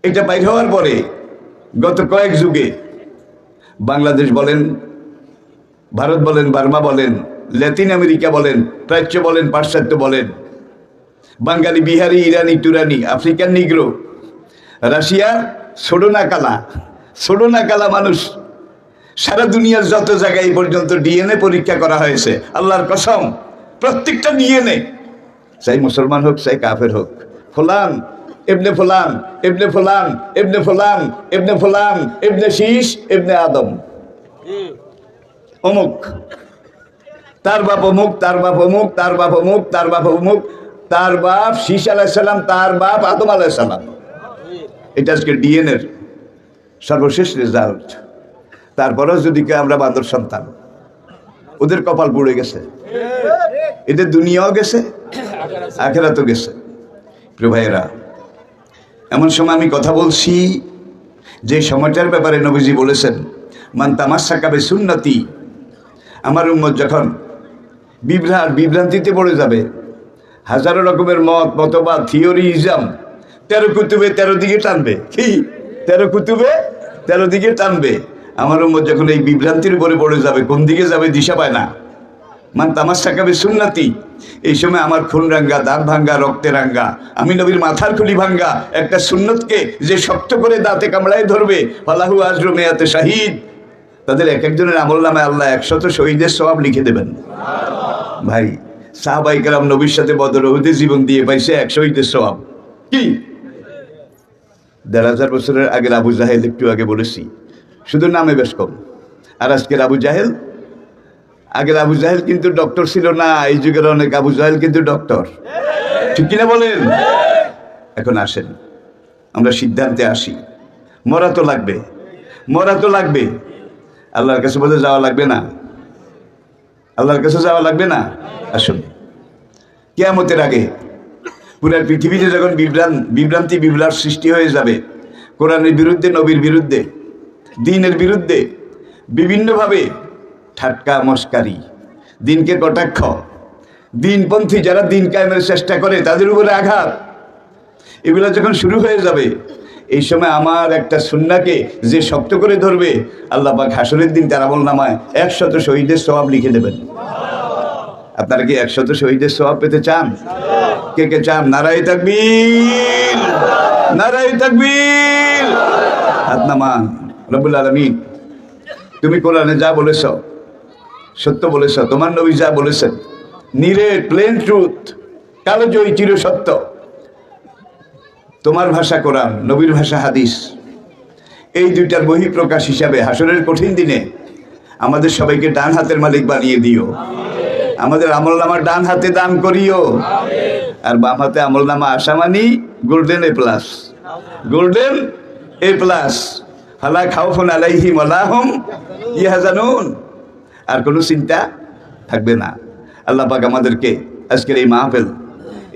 এটা বাইর হওয়ার পরে গত কয়েক যুগে বাংলাদেশ বলেন, ভারত বলেন, বার্মা বলেন, ল্যাটিন আমেরিকা বলেন, প্রাচ্য বলেন, পাশ্চাত্য বলেন, বাঙালি, বিহারি, ইরানি, তুরানি, আফ্রিকান নিগ্রো, রাশিয়ার ছোড়না কালা মানুষ, সারা দুনিয়ার যত জায়গায় এই পর্যন্ত ডিএনএ পরীক্ষা করা হয়েছে, আল্লাহর কসম প্রত্যেকটা ডিএনএ, চাই মুসলমান হোক চাই কাফের হোক, ফুলান ইবনে ফুলান ইবনে ফুলান ইবনে ফুলান ইবনে ফুলান ইবনে শীশ ইবনে আদম, অমুক, তার বাপ অমুক, তার বাপ অমুক, তার বাপ অমুক, তার বাপ অমুক, তার বাপ শীশ আলাইহিস সালাম, তার বাপ আদম আলাইহিস সালাম। এটা আজকে ডিএনএর সর্বশেষ রেজাল্ট। তারপরেও যদি কে আমরা বাদর সন্তান, ওদের কপাল পুড়ে গেছে, এদের দুনিয়াও গেছে, আখিরাতও গেছে। প্রিয় ভাইয়েরা, এমন সময় আমি কথা বলছি যে সময়টার ব্যাপারে নবীজি বলেছেন, মান তামাসসাকা বিসুন্নতি, আমার উম্মত যখন বিভ্রান্তিতে পড়ে যাবে, হাজারো রকমের মতবাদ, থিওরিজম, 13 কুতুবে 13 দিকে টানবে, কি 13 কুতুবে 13 দিকে টানবে, আমার উম্মত যখন এই বিভ্রান্তির উপরে পড়ে যাবে, কোন দিকে যাবে দিশা পায় না, মান তামাসসাকা বিসুন্নতি, এই সময় আমার খুন রাঙ্গা, দাঁত ভাঙ্গা, রক্তে রাঙ্গা, আমি নবীর মাথার খুলি ভাঙ্গা একটা সুন্নতকে যে শক্ত করে দাঁতে কামড়ায় ধরবে, ফালাহু আজরু মিয়াতে শাহিদ, তাদের এক একজনের আমলনামায় আল্লাহ 100 শহীদের সওয়াব লিখে দেবেন। ভাই, সাহাবায়ে কেরাম নবীর সাথে বদর উহুদে জীবন দিয়ে পাইছে 100 শহীদের সওয়াব। কি 1000 বছরের আগের আবু জাহেল, একটু আগে বলেছি, শুধু নামে বেশ কম। আর আজকের আবু জাহেল, আগের আবু জাহেল কিন্তু ডক্টর ছিল না, এই যুগের অনেক আবু জাহেল কিন্তু ডক্টর, ঠিক কিনা বলেন? এখন আসেন আমরা সিদ্ধান্তে আসি, মরা তো লাগবে, আল্লাহর কাছে বলে যাওয়া লাগবে না, আল্লাহর কাছে যাওয়া লাগবে না। আসুন, কিয়ামতের আগে পুরো পৃথিবীতে যখন বিভ্রান্তি বিভ্রাট সৃষ্টি হয়ে যাবে, কোরআনের বিরুদ্ধে, নবীর বিরুদ্ধে, দ্বীনের বিরুদ্ধে বিভিন্নভাবে ঠাট্টা মস্কারি, দিনকে কটাক্ষ, দিনপন্থী যারা দিন কায়েমের চেষ্টা করে তাদের উপরে আঘাত, এগুলো যখন শুরু হয়ে যাবে, এই সময় আমার একটা সুন্নাহকে যে শক্ত করে ধরবে, আল্লাহ পাক হাসরের দিন তার আমলনামায় 100 শহীদের সওয়াব লিখে দেবেন। আপনারা কি 100 শহীদের সওয়াব পেতে চান? কে কে চান? নারায়ে তাকবীর, নারায়ে তাকবীর, হাত নামান। রব্বুল আলামিন, তুমি কোরআনে যা বলেছ সত্য বলেছ, তোমার নবী যা বলেছেন নিরেট প্লেন ট্রুথ, কালোজয়ী চির সত্য। তোমার ভাষা কোরআন, নবীর ভাষা হাদিস, এই দুইটার বহিঃপ্রকাশ হিসাবে হাসরের কঠিন দিনে আমাদের সবাইকে ডান হাতের মালিক বানিয়ে দিও, আমাদের আমলনামা ডান হাতে দান করিও, আর বাম হাতে আমলনামা আসা মানি golden A plus, golden A plus, ফালা খাউফুন আলাইহিম ওয়ালা হুম ইয়াহজানুন, আর কোনো চিন্তা থাকবে না। আল্লাহ পাক আমাদেরকে আজকের এই মাহফিল,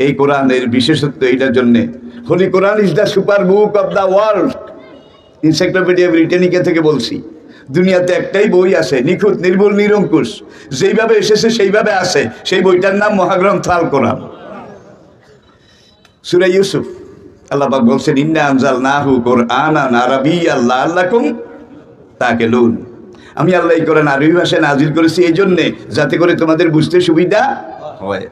এই কোরআনের বিশেষত্ব এইটার জন্যে, holy Quran is the super book of the world, encyclopaedia Britannica থেকে বলছি। দুনিয়াতে একটাই বই আছে, নিখুঁত, নির্ভুল, নিরঙ্কুশ, যেইভাবে এসেছে সেইভাবে আছে, সেই বইটার নাম মহাগ্রন্থ আল কোরআন। সূরা ইউসুফ আল্লাহ পাক বলছেন, ইন্না আনজালনাহু কুরআনান আরাবিয়্যান লাআল্লাকুম তাকিলুন, আমি আল্লাহ এই কোরআন আরবি ভাষায় নাজিল করেছি এই জন্যে যাতে করে তোমাদের বুঝতে সুবিধা হয়।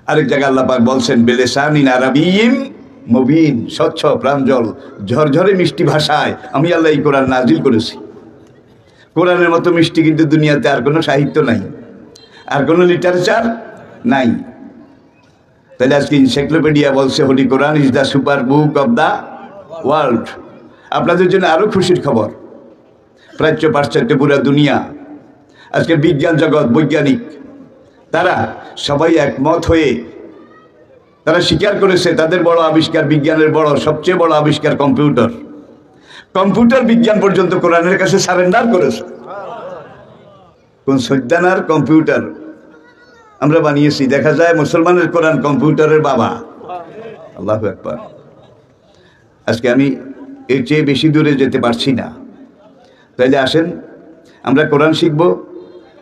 আরেক জায়গায় আল্লাহ পাক বলছেন, বিলিসানিন আরাবিয়্যিন মুবিন, স্বচ্ছ প্রাঞ্জল ঝরঝরে মিষ্টি ভাষায় আমি আল্লাহ এই কোরআন নাজিল করেছি। কোরআনের মতো মিষ্টি কিন্তু দুনিয়াতে আর কোনো সাহিত্য নাই, আর কোনো লিটারেচার নাই। তাহলে আজকে এনসাইক্লোপিডিয়া বলছে holy Quran is the super book of the world. আপনাদের জন্য আরও খুশির খবর, প্রাচ্য পাশ্চাত্য পুরা দুনিয়া, আজকের বিজ্ঞান জগৎ, বৈজ্ঞানিক, তারা সবাই একমত হয়ে তারা স্বীকার করেছে তাদের বড় আবিষ্কার, বিজ্ঞানের বড় সবচেয়ে বড় আবিষ্কার কম্পিউটার। কম্পিউটার বিজ্ঞান পর্যন্ত কোরআনের কাছে সারেন্ডার করেছে। কোন সৈদ্যানার কম্পিউটার আমরা বানিয়েছি, দেখা যায় মুসলমানের কোরআন কম্পিউটারের বাবা। আল্লাহু আকবার। আজকে আমি এর চেয়ে বেশি দূরে যেতে পারছি না। তাইলে আসেন আমরা কোরআন শিখব,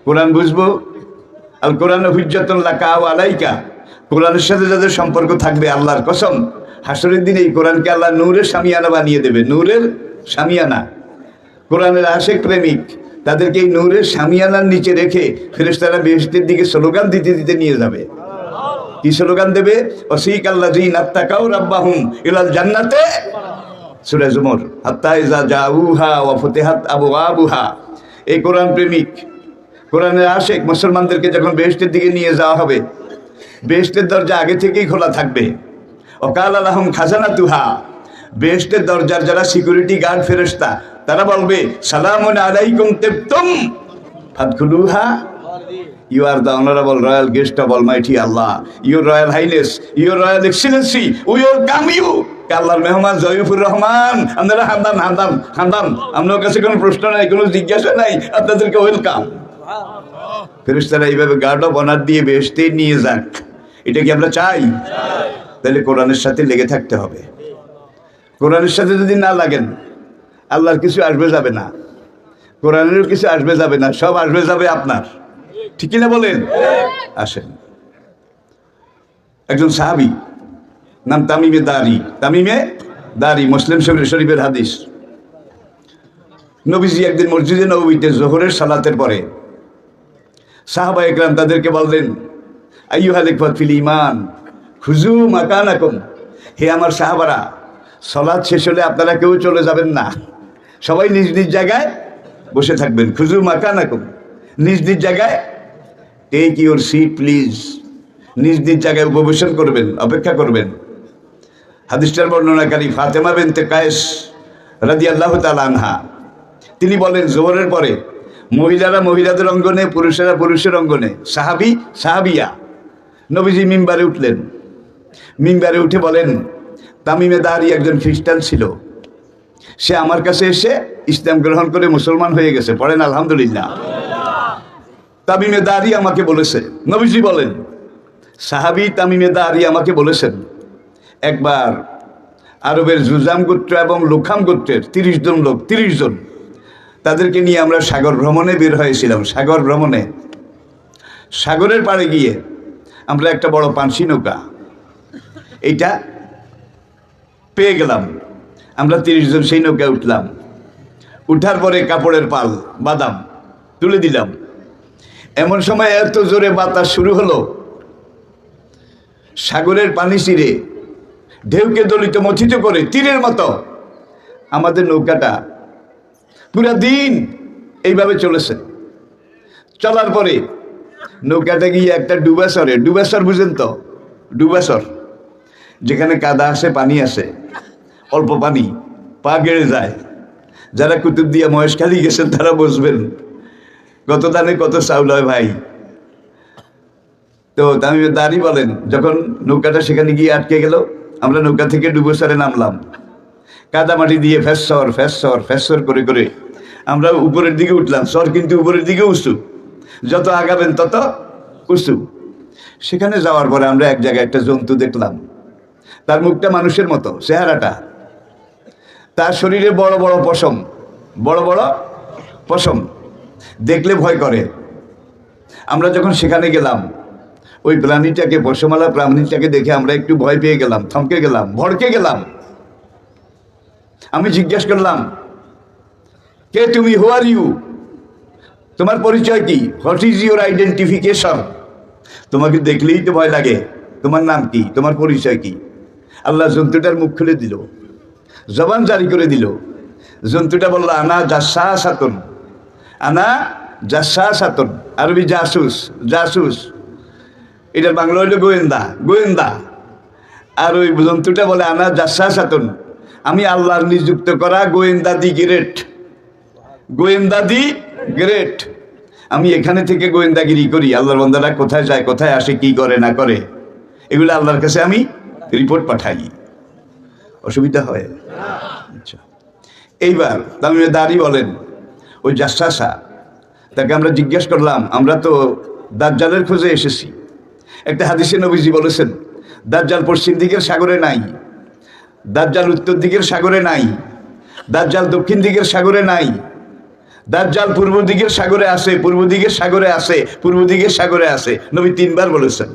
কোরআন বুঝবো। আল কোরআন হুজ্জাতুন লাকা ওয়া আলাইকা, কোরআনের সাথে যাদের সম্পর্ক থাকবে, আল্লাহর কসম হাসরের দিন এই কোরআনকে আল্লাহ নূরের শামিয়ানা বানিয়ে দেবে। নূরের শামিয়ানা, কোরআনের আশেক প্রেমিক তাদেরকে এই নূরের শামিয়ানার নিচে রেখে ফেরেশতারা বেহেশতের দিকে স্লোগান দিতে দিতে নিয়ে যাবে। কি স্লোগান দেবে? ওয়াসিকাল্লাযীনা তাকাউ রাব্বাহুম ইলাল জান্নাতে, সূরা জুমর, হাত্তা ইযা জাউহা ওয়া ফুতিহাত আবওয়াবুহা। এই কোরআন প্রেমিক, কোরআনের আশেক মুসলমানদেরকে যখন বেহেশতের দিকে নিয়ে যাওয়া হবে, বেহেশতের দরজা আগে থেকেই খোলা থাকবে। ওয়াকালা লাহুম খাজানাতুহা, বেহেশতের দরজার যারা সিকিউরিটি গার্ড ফেরেশতা তারা বলবে সালামুন আলাইকুম তিবতুম ফাদখুলুহা, you are the honourable royal guest of almighty Allah, your royal highness, your royal excellency, we welcome you. আল্লাহর মেহমান জয়ীফুর রহমান, আপনারা হামদান হামদান হামদান, আপনার কাছে কোনো প্রশ্ন নাই, কোনো জিজ্ঞাসা নাই, আপনাদেরকে ওয়েলকাম। ফেরেশতারা এইভাবে গার্ড অফ অনার দিয়ে বেহেশতে নিয়ে যাক, এটা কি আমরা চাই? তাহলে কোরআনের সাথে লেগে থাকতে হবে। কোরআনের সাথে যদি না লাগেন, আল্লাহর কিছু আসবে যাবে না, কোরআনেরও কিছু আসবে যাবে না, সব আসবে যাবে আপনার। ঠিক কিনা বলেন? আসেন, একজন সাহাবী নাম তামিমে দারি, তামিমে দারি, মুসলিম শরীফের হাদিস। নবীজি একদিন মসজিদে নববীতে জোহরের সালাতের পরে সাহাবা একরাম তাদেরকে বললেন, আইয়ুহাল ইখওয়াত ফিল ঈমান খুযু মাকানাকুম, হে আমার সাহাবারা, সালাত শেষ হলে আপনারা কেউ চলে যাবেন না, সবাই নিজ নিজ জায়গায় বসে থাকবেন। খুযু মাকানাকুম, নিজ নিজ জায়গায়, টেক ইউর সিট প্লিজ, নিজ নিজ জায়গায় উপবেশন করবেন, অপেক্ষা করবেন। হাদিসটার বর্ণনাকারী ফাতেমা বিনতে কায়েস রাদিয়াল্লাহু তাআলা আনহা, তিনি বলেন জোহরের পরে মহিলারা মহিলাদের অঙ্গনে, পুরুষেরা পুরুষের অঙ্গনে, সাহাবী সাহাবিয়া। নবীজি মিম্বারে উঠলেন, মিম্বারে উঠে বলেন, তামিমে দারি একজন খ্রিস্টান ছিল, সে আমার কাছে এসে ইসলাম গ্রহণ করে মুসলমান হয়ে গেছে, পড়েন আলহামদুলিল্লাহ। তামিমে দারি আমাকে বলেছে, নবীজি বলেন সাহাবী তামিমে দারি আমাকে বলেছেন, একবার আরবের জুজাম গোত্র এবং লুখাম গোত্রের 30 জন লোক, 30 জন, তাদেরকে নিয়ে আমরা সাগর ভ্রমণে বের হয়েছিলাম। সাগর ভ্রমণে, সাগরের পাড়ে গিয়ে আমরা একটা বড় পানসি নৌকা এইটা পেয়ে গেলাম। আমরা 30 জন সেই নৌকায় উঠলাম। উঠার পরে কাপড়ের পাল বাদাম তুলে দিলাম। এমন সময় এত জোরে বাতাস শুরু হলো, সাগরের পানি ছিঁড়ে ঢেউকে দলিত মথিত করে তীরের মতো আমাদের নৌকাটা পুরা দিন এইভাবে চলেছে। চলার পরে নৌকাটা গিয়ে একটা ডুবাসরে, ডুবাসর বুঝেন তো? ডুবাসর যেখানে কাদা আসে, পানি আসে, অল্প পানি, পা গেড়ে যায়। যারা কুতুবদিয়া মহেশখালী গেছেন তারা বুঝবেন কত দানে কত চাউল হয় ভাই। তো তামিমে দারি বলেন, যখন নৌকাটা সেখানে গিয়ে আটকে গেল, আমরা নৌকা থেকে ডুবোসরে নামলাম। কাদা মাটি দিয়ে ফেসর ফেসর ফেসর করে করে আমরা উপরের দিকে উঠলাম। সর কিন্তু উপরের দিকে উঁচু, যত আগাবেন তত উঁচু। সেখানে যাওয়ার পরে আমরা এক জায়গায় একটা জন্তু দেখলাম, তার মুখটা মানুষের মতো, চেহারাটা, তার শরীরে বড় বড় পশম, বড় বড় পশম, দেখলে ভয় করে। আমরা যখন সেখানে গেলাম, ওই প্রাণীটাকে, পশমওয়ালা প্রাণীটাকে দেখে আমরা একটু ভয় পেয়ে গেলাম, থমকে গেলাম, ভড়কে গেলাম। আমি জিজ্ঞেস করলাম, কে তুমি? হু আর ইউ? তোমার পরিচয় কি? What is your identification? তোমাকে দেখলেই তো ভয় লাগে। তোমার নাম কি? তোমার পরিচয় কি? আল্লাহ জন্তুটার মুখ খুলে দিল, জবান জারি করে দিল। জন্তুটা বলল, আনা জাসাসাতুন, আনা জাসাসাতুন, আরবি জাসুস, জাসুস, এটার বাংলা হইল গোয়েন্দা, গোয়েন্দা। আর ওই জন্তুটা বলে, আনা জাসাসাতুন, আমি আল্লাহর নিযুক্ত করা গোয়েন্দা দি গ্রেট, গোয়েন্দা দি গ্রেট। আমি এখানে থেকে গোয়েন্দাগিরি করি, আল্লাহর বান্দারা কোথায় যায়, কোথায় আসে, কি করে না করে, এগুলো আল্লাহর কাছে আমি রিপোর্ট পাঠাই। অসুবিধা হয়? আচ্ছা, এইবার তামিমে দাঁড়ি বলেন ওই জাসাসা, তাকে আমরা জিজ্ঞেস করলাম, আমরা তো দাজ্জালের খোঁজে এসেছি। একটা হাদিসে নবীজি বলেছেন, দাজ্জাল পশ্চিম দিকের সাগরে নাই, দাজ্জাল উত্তর দিকের সাগরে নাই, দাজ্জাল দক্ষিণ দিকের সাগরে নাই, দাজ্জাল পূর্ব দিকের সাগরে আছে, পূর্ব দিকের সাগরে আছে, পূর্ব দিকের সাগরে আছে। নবী 3 বার বলেছেন।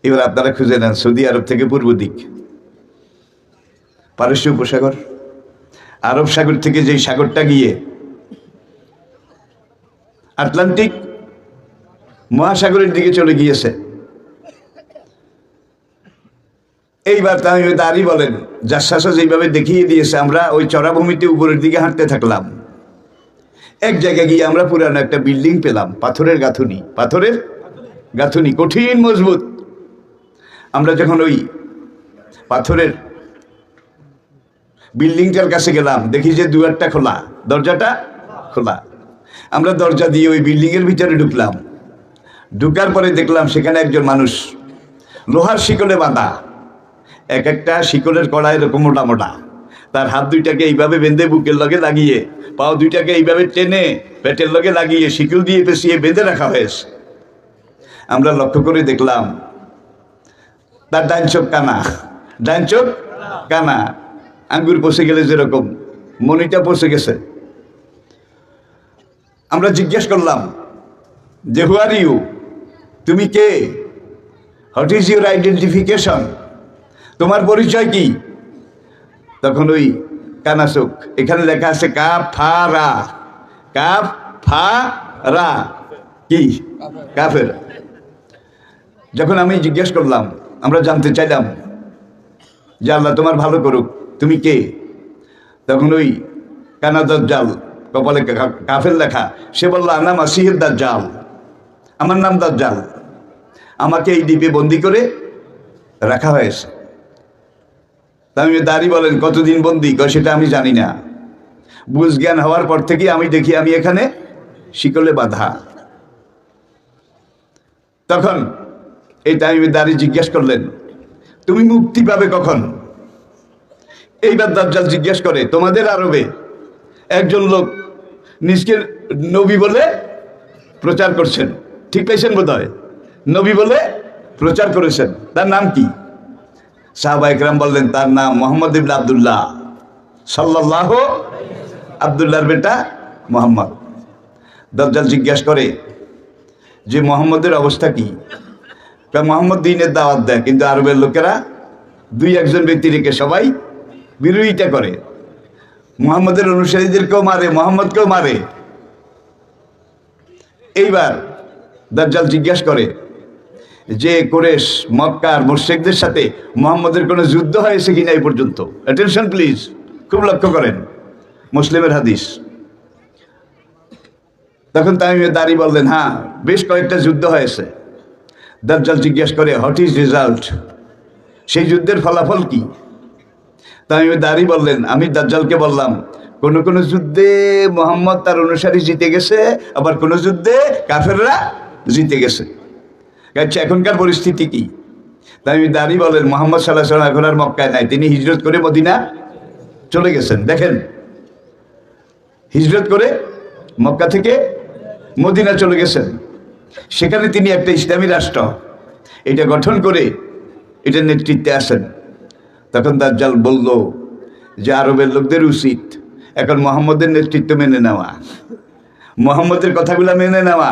এবার আপনারা খুঁজে নেন সৌদি আরব থেকে পূর্ব দিক, পারস্য উপসাগর, আরব সাগর থেকে যেই সাগরটা গিয়ে আটলান্টিক মহাসাগরের দিকে চলে গিয়েছে। এইবার তামিমে দাঁড়ি বলেন, জাসাসা যেভাবে দেখিয়ে দিয়েছে, আমরা ওই চড়াভূমিতে উপরের দিকে হাঁটতে থাকলাম। এক জায়গায় গিয়ে আমরা পুরানো একটা বিল্ডিং পেলাম, পাথরের গাঁথুনি, পাথরের গাঁথুনি কঠিন মজবুত। আমরা যখন ওই পাথরের বিল্ডিংটার কাছে গেলাম, দেখি যে দুয়ারটা খোলা, দরজাটা খোলা। আমরা দরজা দিয়ে ওই বিল্ডিংয়ের ভিতরে ঢুকলাম। ঢুকার পরে দেখলাম সেখানে একজন মানুষ লোহার শিকলে বাঁধা, এক একটা শিকলের কড়া এরকম মোটা মোটা, তার হাত দুইটাকে এইভাবে বেঁধে বুকের লগে লাগিয়ে, পাও দুইটাকে এইভাবে টেনে পেটের লগে লাগিয়ে শিকল দিয়ে পেঁচিয়ে বেঁধে রাখা হয়েছে। আমরা লক্ষ্য করে দেখলাম তার ডান চোখ কানা, ডান চোখ কানা, আঙ্গুর পচে গেলে যেরকম মনিটা পচে গেছে। আমরা জিজ্ঞেস করলাম যে হু আর ইউ, তুমি কে, হোয়াট ইজ ইউর আইডেন্টিফিকেশন, তোমার পরিচয় কি? তখন ওই কানা চোখ, এখানে লেখা আছে কাফ ফা রা, কাফ ফা রা, কি কাফের। যখন আমি জিজ্ঞেস করলাম, আমরা জানতে চাইলাম যে আল্লাহ তোমার ভালো করুক, তুমি কে? তখন ওই কানা দাজ্জাল, কপালে কাফের লেখা, সে বলল আনা মাসিহের দাজ্জাল, আমার নাম দাজ্জাল, আমাকে এই দ্বীপে বন্দি করে রাখা হয়েছে। তামিমে দাঁড়ি বলেন কতদিন বন্দি? সেটা আমি জানি না, বুঝ জ্ঞান হওয়ার পর থেকে আমি দেখি আমি এখানে শিকলে বাঁধা। তখন এই তামিমে দাঁড়ি জিজ্ঞেস করলেন, তুমি মুক্তি পাবে কখন? এইবার দাজ্জাল জিজ্ঞেস করে, তোমাদের আরবে একজন লোক নিজকে নবী বলে প্রচার করছেন, ঠিক পাইছেন বোধ হয়, নবী বলে প্রচার করেছেন, তার নাম কি? সাহাবা ইকরাম বললেন তার নাম মোহাম্মদ ইবনে আব্দুল্লাহ সাল্লাল্লাহু, আব্দুল্লাহর বেটা মোহাম্মদ। দাজ্জাল জিজ্ঞেস করে যে মোহাম্মদের অবস্থা কি? মোহাম্মদ দ্বীনের দাওয়াত দেয়, কিন্তু আরবের লোকেরা 2-1 ব্যক্তি রেখে সবাই বিরোধিতা করে, মোহাম্মদের অনুসারীদেরকেও মারে, মোহাম্মদকেও মারে। এইবার দাজ্জাল জিজ্ঞেস করে যে কুরাইশ মক্কার মুশরিকদের সাথে মুহাম্মদের কোনো যুদ্ধ হয়েছে কিনা এই পর্যন্ত। অ্যাটেনশন প্লিজ, খুব লক্ষ্য করেন, মুসলিমের হাদিস। তখন তামিমে দাঁড়ি বললেন হ্যাঁ, বেশ কয়েকটা যুদ্ধ হয়েছে। দাজ্জাল জিজ্ঞেস করে হোয়াট ইজ রেজাল্ট, সেই যুদ্ধের ফলাফল কি? তামিমে দাঁড়ি বললেন, আমি দাজ্জালকে বললাম কোন কোন যুদ্ধে মুহাম্মদ তার অনুসারী জিতে গেছে, আবার কোন যুদ্ধে কাফেররা জিতে গেছে। আচ্ছা এখনকার পরিস্থিতি কি? তামিমে দাঁড়ি বলেন মুহাম্মদ সাল্লাল্লাহু আলাইহি ওয়াসাল্লাম এখন আর মক্কায় নাই, তিনি হিজরত করে মদিনা চলে গেছেন। দেখেন, হিজরত করে মক্কা থেকে মদিনা চলে গেছেন, সেখানে তিনি একটা ইসলামী রাষ্ট্র এটা গঠন করে এটার নেতৃত্বে আসেন। তখন দাজ্জাল বলল যে আরবের লোকদের উচিত এখন মুহাম্মদের নেতৃত্ব মেনে নেওয়া, মুহাম্মদের কথাগুলো মেনে নেওয়া,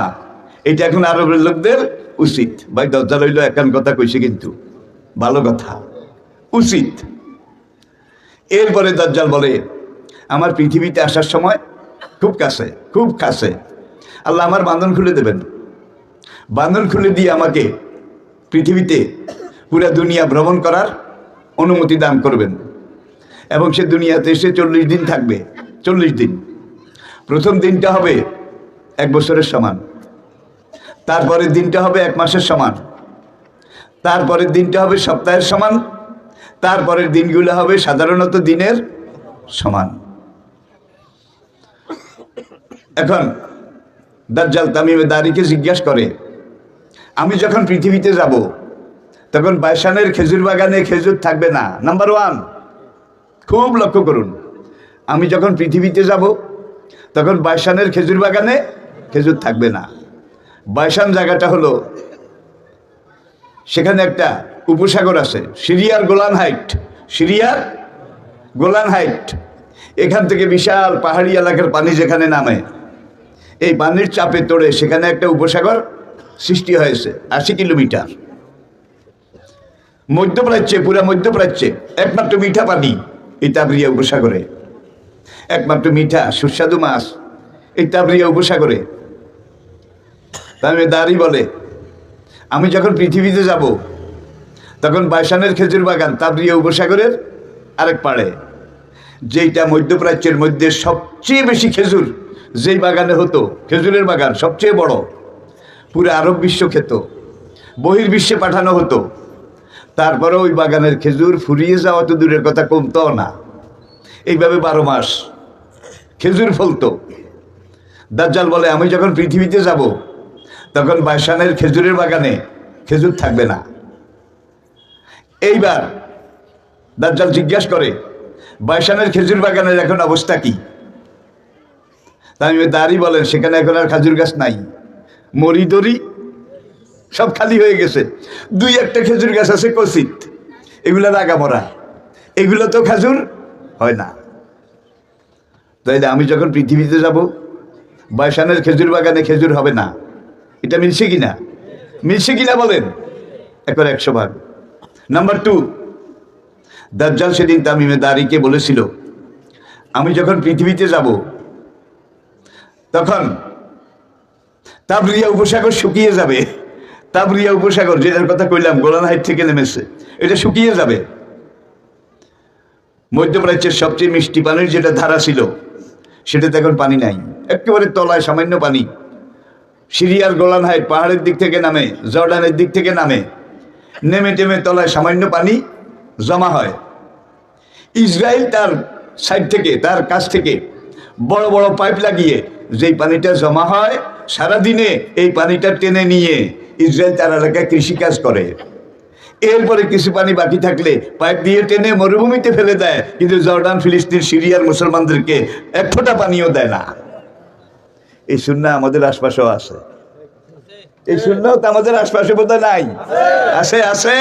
এটা এখন আরবের লোকদের উচিত। ভাই দাজ্জাল হইল একান কথা কইছে, কিন্তু ভালো কথা, উচিত। এরপরে দাজ্জাল বলে আমার পৃথিবীতে আসার সময় খুব কাছে, খুব কাছে আল্লাহ আমার বাঁধন খুলে দেবেন, বাঁধন খুলে দিয়ে আমাকে পৃথিবীতে পুরা দুনিয়া ভ্রমণ করার অনুমতি দান করবেন, এবং সে দুনিয়াতে এসে 40 দিন থাকবে। 40 দিন, প্রথম দিনটা হবে 1 বছরের সমান, তারপরের দিনটা হবে 1 মাসের সমান, তারপরের দিনটা হবে সপ্তাহের সমান, তারপরের দিনগুলো হবে সাধারণত দিনের সমান। এখন দাজ্জাল তামিমে দাঁড়িকে জিজ্ঞাসা করে আমি যখন পৃথিবীতে যাব তখন বাইশানের খেজুর বাগানে খেজুর থাকবে না, নাম্বার 1। খুব লক্ষ্য করুন, আমি যখন পৃথিবীতে যাব তখন বাইশানের খেজুর বাগানে খেজুর থাকবে না। বাইশান জায়গাটা হলো, সেখানে একটা উপসাগর আছে, সিরিয়ার গোলান হাইট, সিরিয়ার গোলান হাইট। এখান থেকে বিশাল পাহাড়ি এলাকার পানি যেখানে নামে, এই পানির চাপে তোড়ে সেখানে একটা উপসাগর সৃষ্টি হয়েছে 80 কিলোমিটার মধ্যপ্রাচ্যে, পুরা মধ্যপ্রাচ্যে একমাত্র মিঠা পানি এই তাবরিয়া উপসাগরে, একমাত্র মিঠা সুস্বাদু মাছ এই তাবরিয়া উপসাগরে। দাঁড়ি বলে আমি যখন পৃথিবীতে যাব তখন বাইশানের খেজুর বাগান তাবরিয়া উপসাগরের আরেক পাড়ে, যেইটা মধ্যপ্রাচ্যের মধ্যে সবচেয়ে বেশি খেজুর যেই বাগানে হতো, খেজুরের বাগান সবচেয়ে বড়, পুরো আরব বিশ্ব খেত, বহির্বিশ্বে পাঠানো হতো। তারপরে ওই বাগানের খেজুর ফুরিয়ে যাওয়া তো দূরের কথা, কমতো না। এইভাবে 12 মাস খেজুর ফলতো। দাজ্জাল বলে আমি যখন পৃথিবীতে যাব তখন বাইশানের খেজুরের বাগানে খেজুর থাকবে না। এইবার দাজ্জাল জিজ্ঞাসা করে বাইশানের খেজুর বাগানের এখন অবস্থা কি? দাঁড়ি বলেন সেখানে এখন আর খেজুর গাছ নাই, মরি দড়ি সব খালি হয়ে গেছে। 2-1টা খেজুর গাছ আছে কচিত, এগুলো রাগামরা, এগুলো তো খেজুর হয় না। তাই আমি যখন পৃথিবীতে যাব বাইশানের খেজুর বাগানে খেজুর হবে না। এটা মিলছে কিনা? মিলছে কিনা বলেন? একবার 100 ভাগ। নাম্বার 2, দাজ্জাল সেদিন তামিমে দারিকে বলেছিল আমি যখন পৃথিবীতে যাব তখন তাবরিয়া উপসাগর শুকিয়ে যাবে। তাবরিয়া উপসাগর যেটার কথা কইলাম গোলান হাইট থেকে নেমেছে, এটা শুকিয়ে যাবে। মধ্যপ্রাচ্যের সবচেয়ে মিষ্টি পানির যেটা ধারা ছিল সেটাতে এখন পানি নাই, একেবারে তলায় সামান্য পানি। সিরিয়ার গোলান হাইট পাহাড়ের দিক থেকে নামে, জর্ডানের দিক থেকে নামে, নেমে টেমে তলায় সামান্য পানি জমা হয়। ইসরায়েল তার সাইড থেকে, তার কাছ থেকে বড় বড় পাইপ লাগিয়ে যেই পানিটা জমা হয়, সারাদিনে এই পানিটা টেনে নিয়ে ইসরায়েল তার এলাকায় কৃষিকাজ করে। এরপরে কিছু পানি বাকি থাকলে পাইপ দিয়ে টেনে মরুভূমিতে ফেলে দেয়, কিন্তু জর্ডান, ফিলিস্তিন, সিরিয়ার মুসলমানদেরকে 1 ফোঁটা পানিও দেয় না। এই সুন্নাহ আমাদের আশপাশেও আছে, এই সুন্নাহ তো আমাদের আশপাশে বোধহয় নাই, আছে আছে।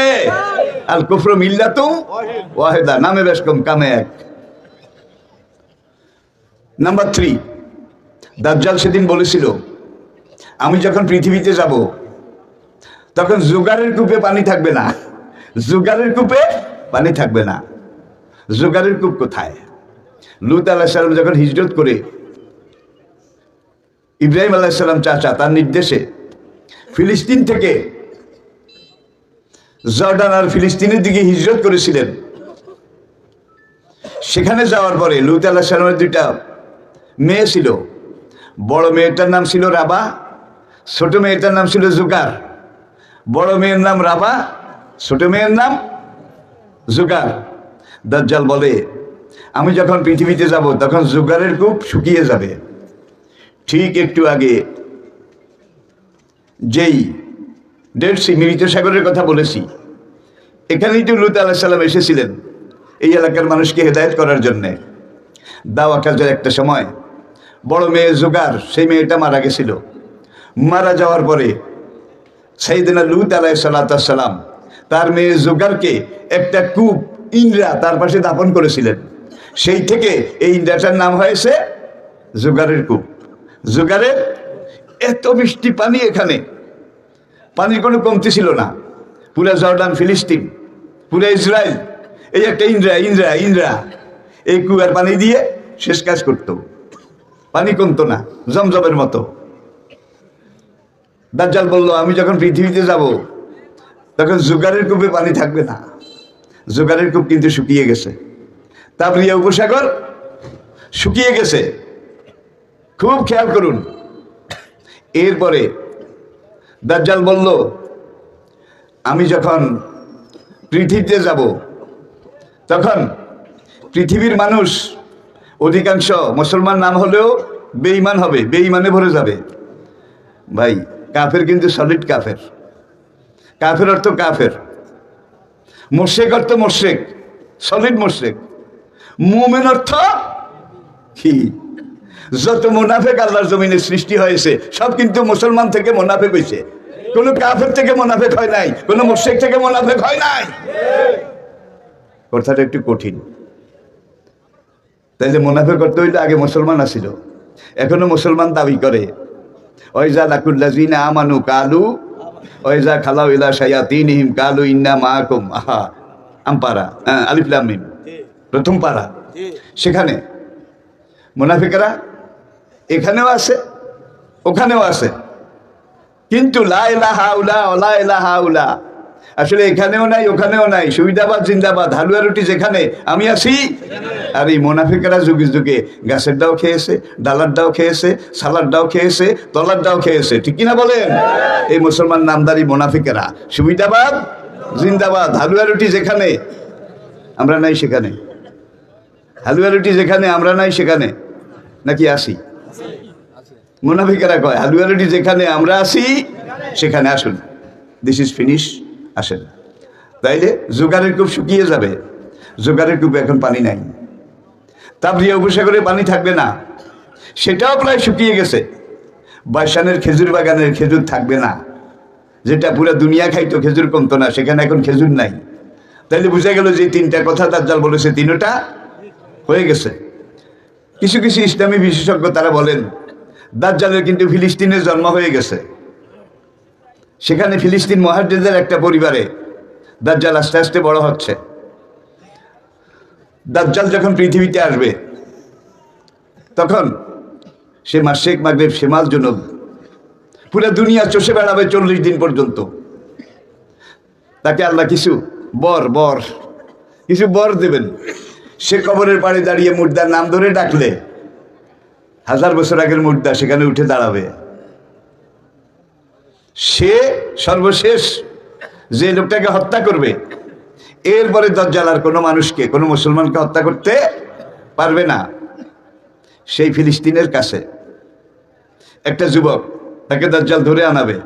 আল কুফরু মিল্লাতুন ওয়াহিদা, নামে বেশ কম কামে এক। নাম্বার 3, দাজ্জাল সেদিন বলেছিল আমি যখন পৃথিবীতে যাব তখন জোগাড়ের কূপে পানি থাকবে না, জোগাড়ের কূপে পানি থাকবে না। জোগাড়ের কূপ কোথায়? লূত আলাইহিস সালাম যখন হিজরত করে ইব্রাহিম আলাইহিস সালাম চাচা তার নির্দেশে ফিলিস্তিন থেকে জর্ডান আর ফিলিস্তিনের দিকে হিজরত করেছিলেন, সেখানে যাওয়ার পরে লূত আলাইহিস সালামের 2টা মেয়ে ছিল। বড় মেয়েটার নাম ছিল রাবা, ছোট মেয়েটার নাম ছিল জুগার। বড় মেয়ের নাম রাবা, ছোট মেয়ের নাম জুগার। দাজ্জাল বলে আমি যখন পৃথিবীতে যাব তখন জুগারের কূপ শুকিয়ে যাবে। ঠিক একটু আগে যেই ডেড সি, মৃত সাগরের কথা বলেছি, এখানেই তো লূত আলাইহিস সালাম এসেছিলেন এই এলাকার মানুষকে হেদায়েত করার জন্যে। দাওয়া কাজের একটা সময় বড় মেয়ে জুগার, সেই মেয়েটা মারা গেছিল। মারা যাওয়ার পরে সাইয়েদনা লূত আলাইহিস সালাম তার মেয়ে জুগারকে একটা কূপ, ইন্দ্রা, তার পাশে দাফন করেছিলেন। সেই থেকে এই ইন্দ্রাটার নাম হয়েছে জুগারের কূপ। জুগারের এত বৃষ্টি পানি, এখানে পানির কোনো কমতি ছিল না। পুরা জর্ডান, ফিলিস্তিন, পুরা ইসরায়েল এই একটা ইন্দ্রা ইন্দ্রা ইন্দ্রা, এই কুয়ার পানি দিয়ে শেষ কাজ করত, পানি কমতো না, জমজমের মতো। দাজ্জাল বলল আমি যখন পৃথিবীতে যাব তখন জুগারের কূপে পানি থাকবে না। জুগারের কূপ কিন্তু শুকিয়ে গেছে, তাবরিয়া উপসাগর শুকিয়ে গেছে, খুব খেয়াল করুন। এরপরে দাজ্জাল বলল আমি যখন পৃথিবীতে যাব তখন পৃথিবীর মানুষ অধিকাংশ মুসলমান নাম হলেও বেঈমান হবে, বেঈমানে ভরে যাবে। ভাই কাফের কিন্তু সলিড কাফের, কাফের অর্থ কাফের, মোশরিক অর্থ মোশরিক, সলিড মোশরিক। মুমিন অর্থ কি যত মুনাফেক আল্লাহর জমিনে সৃষ্টি হয়েছে সব কিন্তু মুসলমান থেকে মুনাফেক হয়েছে। কোন কাফের থেকে মুনাফেক হয় নাই, কোন মুশরিক থেকে মুনাফেক হয় নাই। কথাটা একটু কঠিন। তাইলে মুনাফেক করতে হইলে আগে মুসলমান আসিল, এখনো মুসলমান দাবি করে। ওয়াইজা লাকুল্লাযিনা আমানু কালু ওয়াইজা খালাউ ইলা শায়াতিনহিম কালু ইন্না মাআকুম। আহা, আমপারা, আলিফ লাম মিম, প্রথম পারা। সেখানে মুনাফিকরা এখানেও আছে ওখানেও আছে, কিন্তু লা ইলাহা ইল্লা লা ইলাহা ইল্লা, আসলে এখানেও নাই ওখানেও নাই। সুবিধাবাদ জিন্দাবাদ, হালুয়া রুটি যেখানে আমি আছি। আর এই মুনাফিকরা যুগে যুগে গাছের ডাও খেয়েছে, ডালার ডাও খেয়েছে, সালার ডাও খেয়েছে, তলার ডাও খেয়েছে, ঠিক কিনা বলেন? এই মুসলমান নামদারি মুনাফিকেরা সুবিধাবাদ জিন্দাবাদ, হালুয়া রুটি যেখানে আমরা নাই সেখানে, হালুয়া রুটি যেখানে আমরা নাই সেখানে নাকি আসি? মুনাফিকেরা কয় হালুয়া রুটি যেখানে আমরা আসি সেখানে আসুন, দিস ইজ ফিনিশ, আসেন। তাইলে জোগাড়ের কূপ শুকিয়ে যাবে। জোগাড়ের কূপে এখন পানি নাই, তাবরিয়া উপসাগরে পানি থাকবে না, সেটাও প্রায় শুকিয়ে গেছে। বাইশানের খেজুর বাগানের খেজুর থাকবে না, যেটা পুরো দুনিয়া খাইতো, খেজুর কমতো না, সেখানে এখন খেজুর নাই। তাইলে বোঝা গেল যে তিনটা কথা দাজ্জাল বলেছে, তিনটা হয়ে গেছে। কিছু কিছু ইসলামী বিশেষজ্ঞ তারা বলেন দাজ্জালের কিন্তু ফিলিস্তিনে জন্ম হয়ে গেছে। সেখানে ফিলিস্তিন মুহাজিরদের একটা পরিবারে দাজ্জাল আস্তে আস্তে বড় হচ্ছে। দাজ্জাল যখন পৃথিবীতে আসবে তখন সে মাশরিক মাগরিব শিমাল জুনুব পুরো দুনিয়া চষে বেড়াবে 40 দিন পর্যন্ত। তাকে আল্লাহ কিছু বর দেবেন। সে কবরের পাড়ে দাঁড়িয়ে মুর্দার নাম ধরে ডাকলে 1000 বছর আগের মুর্দা সেখানে উঠে দাঁড়াবে। সে সর্বশেষ যে লোকটাকে হত্যা করবে, এরপরে দাজ্জাল আর কোনো মানুষকে, কোনো মুসলমানকে হত্যা করতে পারবে না। সেই ফিলিস্তিনের কাছে একটা যুবক, তাকে দাজ্জাল ধরে আনাবে,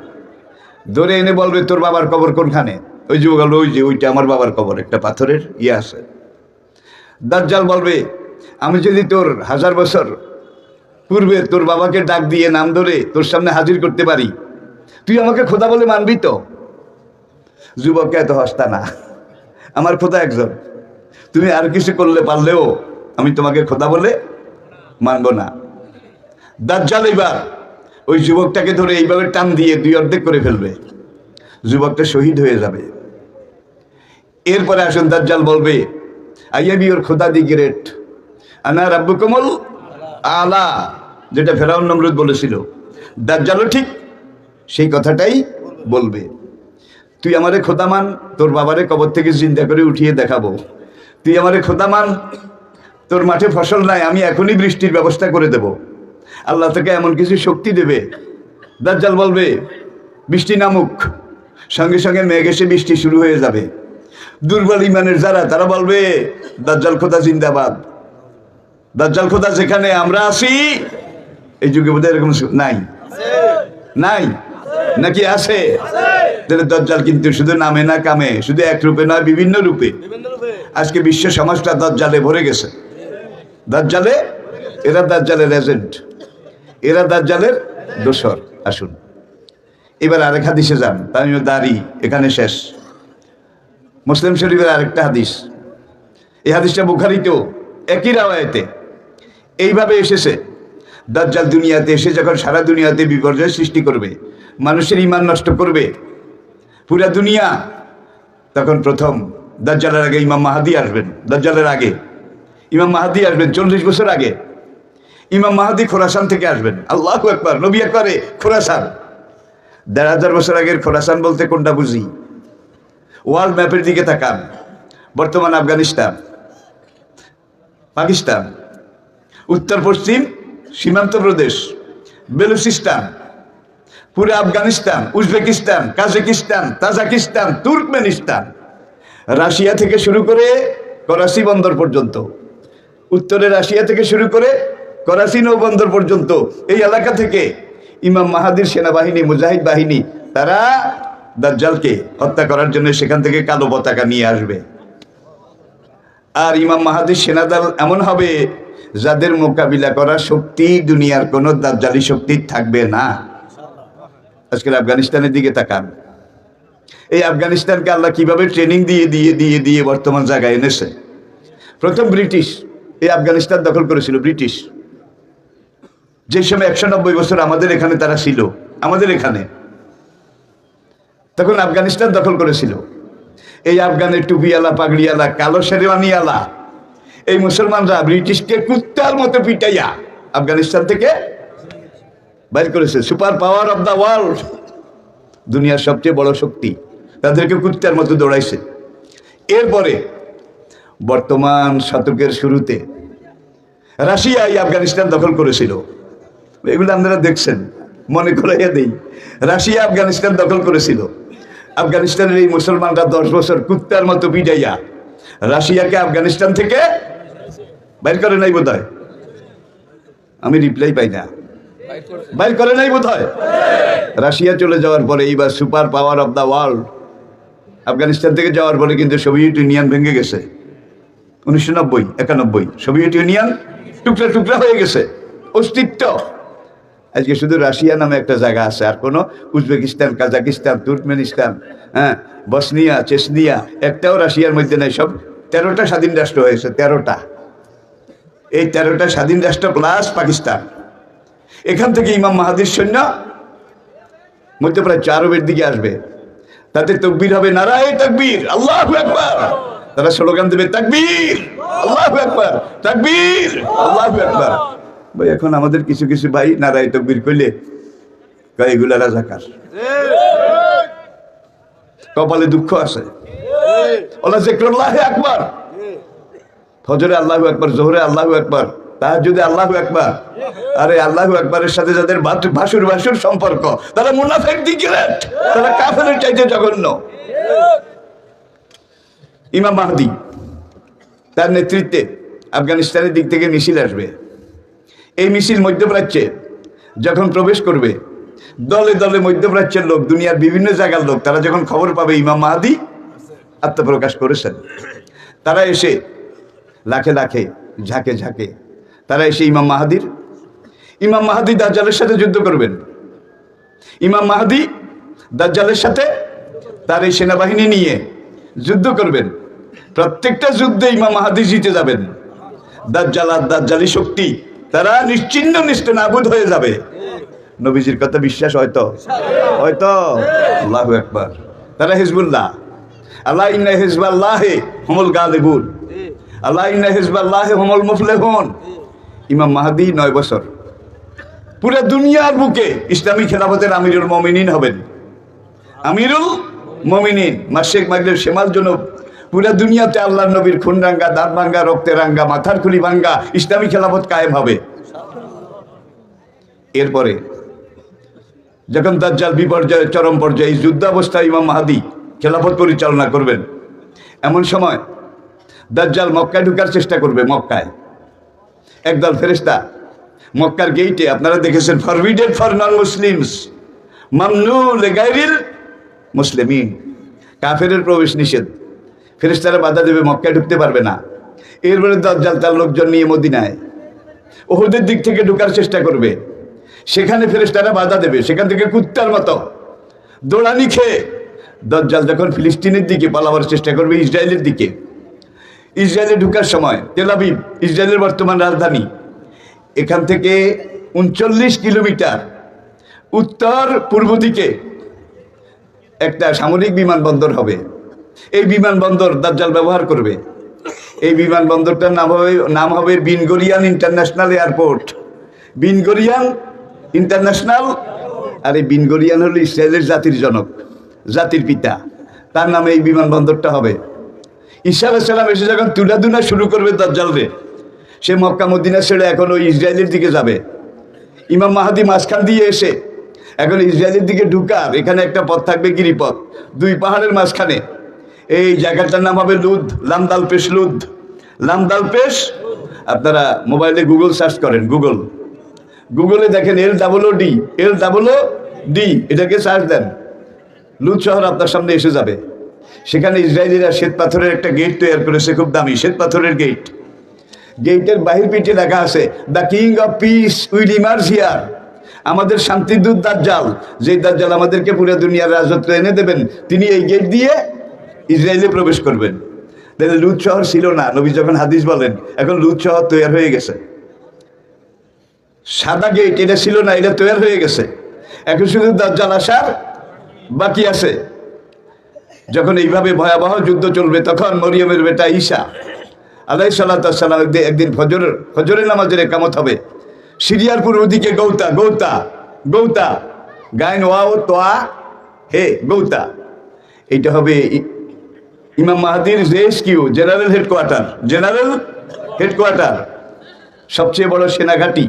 ধরে এনে বলবে তোর বাবার কবর কোনখানে? ওই যুবক বলবে ওই যে ওইটা আমার বাবার কবর, একটা পাথরের আছে। দাজ্জাল বলবে আমি যদি তোর 1000 বছর পূর্বে তোর বাবাকে ডাক দিয়ে নাম ধরে তোর সামনে হাজির করতে পারি, তুই আমাকে খোদা বলে মানবি তো? যুবককে এত হস্তা না, আমার খোদা একজন, তুমি আর কিছু করলে পারলেও আমি তোমাকে খোদা বলে মানব না। দাজ্জাল এবার ওই যুবকটাকে ধরে এইভাবে টান দিয়ে 2 অর্ধেক করে ফেলবে, যুবকটা শহীদ হয়ে যাবে। এরপরে আসুন দাজ্জাল বলবে আইয়াবি ওর খোদা দি গ্রেট, আনা রাব্বুকুমুল আলা, যেটা ফেরাউন নমরুদ বলেছিল। দাজ্জালও ঠিক সেই কথাটাই বলবে, তুই আমারে খোদা মান, তোর বাবারে কবর থেকে জিন্দা করে উঠিয়ে দেখাবো। তুই আমারে খোদা মান, তোর মাঠে ফসল নাই, আমি এখনই বৃষ্টির ব্যবস্থা করে দেব। আল্লাহ থেকে এমন কিছু শক্তি দেবে। দাজ্জাল বলবে বৃষ্টি নামুক, সঙ্গে সঙ্গে মেঘ এসে বৃষ্টি শুরু হয়ে যাবে। দুর্বল ইমানের যারা, তারা বলবে দাজ্জাল খোদা জিন্দাবাদ। দাজ্জাল খোদা যেখানে আমরা আছি, এই যুগে বোধহয় এরকম নাই, নাই নাকি আছে? দাজ্জাল কিন্তু শুধু নামে না কামে, শুধু এক রূপে নয়, বিভিন্ন রূপে। আজকে বিশ্ব সমাজটা দাজ্জালে ভরে গেছে। দাজ্জালে, এরা দাজ্জালের এজেন্ট, এরা দাজ্জালের দোসর। আসুন এবার আরেক হাদিসে যান, তামিম দারি, এখানে শেষ। মুসলিম শরীফের আরেকটা হাদিস, এই হাদিসটা বুখারীতেও একই রাওয়ায়াতে এইভাবে এসেছে। দাজ্জাল দুনিয়াতে এসে যখন সারা দুনিয়াতে বিপর্যয় সৃষ্টি করবে, মানুষের ঈমান নষ্ট করবে পুরা দুনিয়া, তখন প্রথম দাজ্জালের আগে ইমাম মাহাদি আসবেন। দাজ্জালের আগে ইমাম মাহাদি আসবেন 40 বছর আগে। ইমাম মাহাদি খোরাসান থেকে আসবেন। আল্লাহু আকবার, নবী আকবরে খোরাসান। 1500 বছর আগের খোরাসান বলতে কোনটা বুঝি? ওয়ার্ল্ড ম্যাপের দিকে তাকান, বর্তমান আফগানিস্তান, পাকিস্তান, উত্তর পশ্চিম সীমান্ত প্রদেশ, বেলুচিস্তান, পুরো Afghanistan, Uzbekistan, Kazakhstan, Tajikistan, Turkmenistan, Russia থেকে শুরু করে করাচি বন্দর পর্যন্ত, উত্তরে রাশিয়া থেকে শুরু করে করাচি নৌবন্দর পর্যন্ত, এই এলাকা থেকে ইমাম মাহাদির সেনাবাহিনী, মুজাহিদ বাহিনী, তারা দাজ্জালকে হত্যা করার জন্য সেখান থেকে কালো পতাকা নিয়ে আসবে। আর ইমাম মাহাদির সেনাদল এমন হবে যাদের মোকাবিলা করার শক্তি দুনিয়ার কোনো দাজ্জালি শক্তি থাকবে না। আজকের আফগানিস্তানের দিকে তাকান। এই আফগানিস্তানকে আল্লাহ কিভাবে ট্রেনিং দিয়ে দিয়ে দিয়ে দিয়ে বর্তমান জায়গায় এনেছে। প্রথম ব্রিটিশ এই আফগানিস্তান দখল করেছিল। ব্রিটিশ যে সময় 190 বছর আমাদের এখানে তারা ছিল, আমাদের এখানে তখন আফগানিস্তান দখল করেছিল। এই আফগানের টুপিওয়ালা, পাগড়িওয়ালা, কালো শেরওয়ানিওয়ালা এই মুসলমানরা ব্রিটিশকে কুত্তার মতো পিটাইয়া আফগানিস্তান থেকে বাইর করেছে। Super power of the world, দুনিয়ার সবচেয়ে বড় শক্তি, তাদেরকে কুত্তার মতো দৌড়াইছে। এরপরে বর্তমান শতকের শুরুতে রাশিয়া এই আফগানিস্তান দখল করেছিল। এগুলো আপনারা দেখছেন, মনে করাইয়া দেই। রাশিয়া আফগানিস্তান দখল করেছিল। আফগানিস্তানের এই মুসলমানরা 10 বছর কুত্তার মতো পিটাইয়া রাশিয়াকে আফগানিস্তান থেকে বাইর করে নাই বোধ হয়। আমি রিপ্লাই পাই না, বাইর করে নাই বোধ হয়। রাশিয়া চলে যাওয়ার পরে এইবার super power of the world Afghanistan থেকে যাওয়ার পরে কিন্তু সোভিয়েত ইউনিয়ন ভেঙে গেছে। 1990-91 সোভিয়েত ইউনিয়ন টুকরা টুকরা হয়ে গেছে, অস্তিত্ব। আজকে শুধু রাশিয়া নামে একটা জায়গা আছে, আর কোনো Uzbekistan, Kazakhstan, Turkmenistan, Bosnia, Chechnya একটাও রাশিয়ার মধ্যে নাই। সব 13টা স্বাধীন রাষ্ট্র হয়েছে। 13টা, এই 13টা স্বাধীন রাষ্ট্র প্লাস পাকিস্তান। এখান থেকে ইমাম মাহাদির সৈন্য মধ্যপ্রাচ্য আরবের দিকে আসবে। তাতে তকবীর হবে নারায়ে তাকবীর, আল্লাহু আকবার। তারা স্লোগান দেবে তাকবীর, আল্লাহু আকবার, তাকবীর, আল্লাহু আকবার। ভাই এখন আমাদের কিছু কিছু ভাই নারায়ে তাকবীর কইলে কয় এগুলা রাজাকার। কপালে দুঃখ আছে। ওলা জিক্রুল্লাহি আকবার, ফজরে আল্লাহু আকবার, জোহরে আল্লাহু আকবার, তাহাজ্জুদে আল্লাহু আকবার। আরে আল্লাহু আকবারের সাথে যাদের ভাসুর ভাসুর সম্পর্ক, তারা মুনাফিক দিগরেট, তারা কাফেরের চাইতে জঘন্য। ইমাম মাহদি তার নেতৃত্বে আফগানিস্তানের দিক থেকে মিছিল আসবে। এই মিছিল মধ্যপ্রাচ্যে যখন প্রবেশ করবে, দলে দলে মধ্যপ্রাচ্যের লোক, দুনিয়ার বিভিন্ন জায়গার লোক, তারা যখন খবর পাবে ইমাম মাহদি আত্মপ্রকাশ করেছেন, তারা এসে লাখে লাখে, ঝাঁকে ঝাঁকে তারা এসে ইমাম মাহদি দাজ্জালের সাথে যুদ্ধ করবেন। ইমাম মাহদি দাজ্জালের সাথে তার এই সেনাবাহিনী নিয়ে যুদ্ধ করবেন। প্রত্যেকটা যুদ্ধে ইমাম মাহদি জিতে যাবেন। দাজ্জাল আর দাজ্জালি শক্তি তারা নিশ্চিহ্ন নিস্তেনাবুদ হয়ে যাবে। নবীজির কথা বিশ্বাস হয়তো হয়তো আল্লাহু আকবার। তারা হিজবুল্লাহ, আল্লাহ ইন্না হিজবাল্লাহি হুমুল গালিবুন, আল্লাহ ইন্না হিজবাল্লাহি হুমুল মুফলিহুন। ইমাম মাহদি 9 বছর পুরো দুনিয়ার বুকে ইসলামী খেলাফতের আমিরুল মুমিনিন হবেন। আমিরুল মুমিনিন, মাশরিক মাগরিব শিমাল জনুব, পুরো দুনিয়াতে আল্লাহর নবীর খুন রাঙ্গা, দাঁত ভাঙ্গা, রক্তে রাঙ্গা, মাথার খুলি ভাঙ্গা ইসলামী খেলাফত কায়েম হবে। এরপরে যখন দাজ্জাল বিপর্যয়ে চরম পর্যায়ে যুদ্ধ অবস্থায় ইমাম মাহদি খেলাফত পরিচালনা করবেন, এমন সময় দাজ্জাল মক্কায় ঢুকার চেষ্টা করবে। মক্কায় একদল ফেরেশতা মক্কার গেইটে, আপনারা দেখেছেন, ফরবিডেড ফর নন মুসলিমস, মামনু লিগাইরিল মুসলিমিন, কাফেরের প্রবেশ নিষেধ। ফেরেশতারা বাধা দেবে, মক্কায় ঢুকতে পারবে না। এরপরে দাজ্জাল তার লোকজন নিয়ে মদিনায় উহুদের দিক থেকে ঢুকার চেষ্টা করবে। সেখানে ফেরেশতারা বাধা দেবে, সেখান থেকে কুত্তার মতো দৌড়ানি খেয়ে দাজ্জাল যখন ফিলিস্তিনের দিকে পালাবার চেষ্টা করবে, ইসরায়েলের দিকে, ইসরায়েলে ঢুকার সময় তেল আবিব ইসরায়েলের বর্তমান রাজধানী, এখান থেকে 39 কিলোমিটার উত্তর পূর্ব দিকে একটা সামরিক বিমানবন্দর হবে। এই বিমানবন্দর দাজ্জাল ব্যবহার করবে। এই বিমানবন্দরটার নাম হবে বিন গরিয়ান ইন্টারন্যাশনাল এয়ারপোর্ট। বিন গরিয়ান ইন্টারন্যাশনাল। আর এই বিন গরিয়ান হলো ইসরায়েলের জাতির জনক, জাতির পিতা, তার নামে এই বিমানবন্দরটা হবে। ঈসা আলাইহিস সালাম এসে যখন তুলাধুনা শুরু করবে দাজ্জালরে, সে মক্কা মদিনা ছেড়ে এখন ওই ইসরায়েলের দিকে যাবে। ইমাম মাহদি মাঝখান দিয়ে এসে এখন ইসরায়েলের দিকে ঢুকার এখানে একটা পথ থাকবে, গিরিপথ, 2 পাহাড়ের মাঝখানে। এই জায়গাটার নাম হবে লুদ, লামদালপেশ লুদ, লামদালপেশ। আপনারা মোবাইলে গুগল সার্চ করেন, গুগলে দেখেন LOOD, এটাকে সার্চ দেন, লুদ শহর আপনার সামনে এসে যাবে। সেখানে ইসরায়েলিরা শ্বেত পাথরের একটা গেট তৈরি করেছে, খুব দামি শ্বেত পাথরের গেট। গেটের বাহির পিঠে লেখা আছে, the king of piece will emerge here. আমাদের শান্তির দূত দাজ্জাল, যেই দাজ্জাল আমাদেরকে পুরো দুনিয়ার রাজত্ব এনে দেবেন, তিনি এই গেট দিয়ে ইসরায়েলে প্রবেশ করবেন। তাহলে লুদ শহর ছিল না, নবী যখন হাদিস বলেন, এখন লুদ শহর তৈরি হয়ে গেছে। সাদা গেট এটা ছিল না, এটা তৈরি হয়ে গেছে। এখন শুধু দাজ্জাল আসার বাকি আছে। যখন এইভাবে ভয়াবহ যুদ্ধ চলবে, তখন মরিয়মের বেটা ঈসা আলাইহিস সালাম একদিন ফজরের নামাজের একামত হবে। সিরিয়ার পূর্ব দিকে গৌতা, গৌতা, গৌতা, গায়ন ওয়াও তোয়া হে গৌতা। এইটা হবে ইমাম মাহাদির rescue general headquarter, general headquarter, সবচেয়ে বড় সেনাঘাঁটি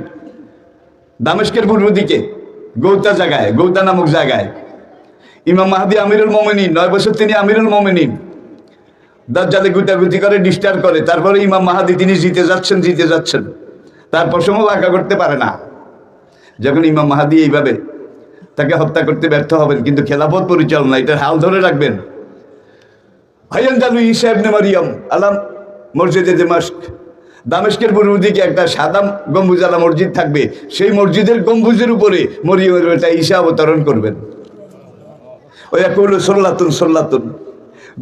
দামেস্কের পূর্ব দিকে গৌতা জায়গায়, গৌতা নামক জায়গায়। ইমাম মাহাদি আমিরুল মোমিনিন, 9 বছর তিনি আমিরুল মোমিনিন। দাজ্জালে গুতাগুতি করে, ডিস্টার্ব করে। তারপরে ইমাম মাহাদি তিনি জিতে যাচ্ছেন, তারপর সময় বাঁকা করতে পারে না। যখন ইমাম মাহাদি এইভাবে তাকে হত্যা করতে ব্যর্থ হবেন, কিন্তু খেলাফত পরিচালনা এটার হাল ধরে রাখবেন। হায়ানজালু ঈসা ইবনে মারিয়াম আলাম মসজিদে দামেস্ক, দামেস্কের পূর্ব দিকে একটা সাদা গম্বুজওয়ালা মসজিদ থাকবে। সেই মসজিদের গম্বুজের উপরে মরিয়মের বেটা ঈসা অবতরণ করবেন। ওই কইল সল্লাতুন সল্লাতুন,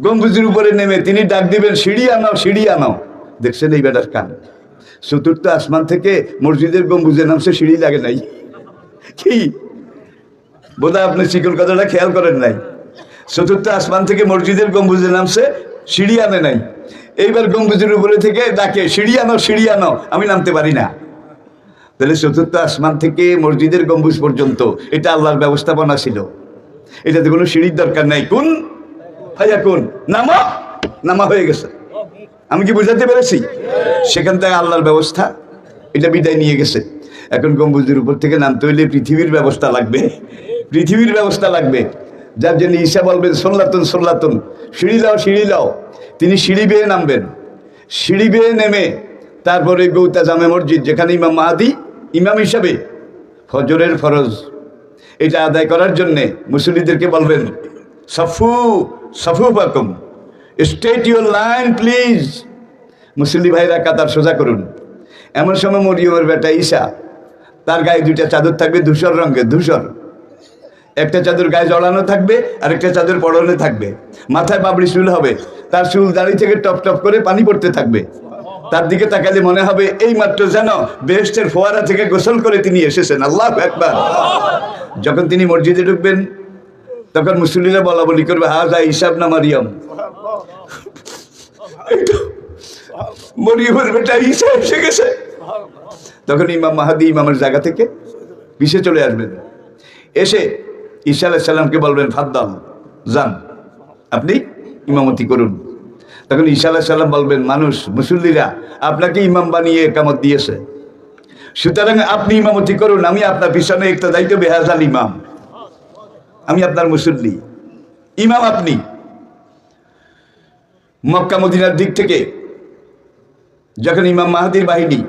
গম্বুজের উপরে নেমে তিনি ডাক দিবেন, সিঁড়ি আনাও, সিঁড়ি আনাও। দেখছেন এই বেটার কান, চতুর্থ আসমান থেকে মসজিদের গম্বুজে নামছে, সিঁড়ি লাগে নাই। কি বোধহয় আপনি চিকন কথাটা খেয়াল করেন নাই। চতুর্থ আসমান থেকে মসজিদের গম্বুজে নামছে, সিঁড়ি আনে নাই। এইবার গম্বুজের উপরে থেকে ডাকে, সিঁড়ি আনাও, সিঁড়ি আনাও, আমি নামতে পারি না। তাহলে চতুর্থ আসমান থেকে মসজিদের গম্বুজ পর্যন্ত এটা আল্লাহর ব্যবস্থাপনা ছিল। এটাতে কোনো সিঁড়ির দরকার নাই। কোন ভাইয়া কোন নামা, নামা হয়ে গেছে। আমি কি বুঝাতে পেরেছি? সেখান থেকে আল্লাহর ব্যবস্থা এটা বিদায় নিয়ে গেছে। এখন গম্বুজের উপর থেকে নামতে হইলে পৃথিবীর ব্যবস্থা লাগবে, পৃথিবীর ব্যবস্থা লাগবে। যার জন্য ঈসা বলবেন সল্লাতুন সল্লাতুন, সিঁড়ি লাও, সিঁড়ি লাও। তিনি সিঁড়ি বেয়ে নামবেন। সিঁড়ি বেয়ে নেমে তারপরে গৌতা জামে মসজিদ, যেখানে ইমাম মাহাদি ইমাম হিসাবে ফজরের ফরজ এটা আদায় করার জন্যে মুসল্লিদেরকে বলবেন, সাফু সাফু পাকুম, স্টেট ইউর লাইন প্লিজ। মুসল্লি ভাইরা কাতার সোজা করুন। এমন সময় মরিয়মের বেটা ঈসা, তার গায়ে 2টা চাদর থাকবে ধূসর রঙের, ধূসর। একটা চাদর গায়ে জড়ানো থাকবে, আর একটা চাদর পরনে থাকবে। মাথায় বাবরি চুল হবে, তার চুল দাড়ি থেকে টপ টপ করে পানি পড়তে থাকবে। তার দিকে তাকালে মনে হবে এই মাত্র যেন বেহেশতের ফোয়ারা থেকে গোসল করে তিনি এসেছেন। আল্লাহু আকবার। যখন তিনি মসজিদে ঢুকবেন, তখন মুসল্লিরা বলা বলি করবে, হাজা ঈসা ইবনে মারিয়াম, মরিয়মের বেটা ঈসা এসে গেছে। তখন ইমাম মাহাদি ইমামের জায়গা থেকে পিছে চলে আসবেন। এসে ঈসা আলাইহিস সালামকে বলবেন, ফাদ্দাল যান, আপনি ইমামতি করুন। তখন ঈসা আলাইহিস সালাম বলবেন, মানুষ মুসল্লিরা আপনাকে ইমাম বানিয়ে একামত দিয়েছে, সুতরাং আপনি ইমামতি করুন, আমি আপনার পিছনে একটা দায়িত্ব বেহাজাল ইমাম, আমি আপনার মুসল্লি, ইমাম আপনি। মক্কা মদিনার দিক থেকে যখন ইমাম মাহাদির বাহিনী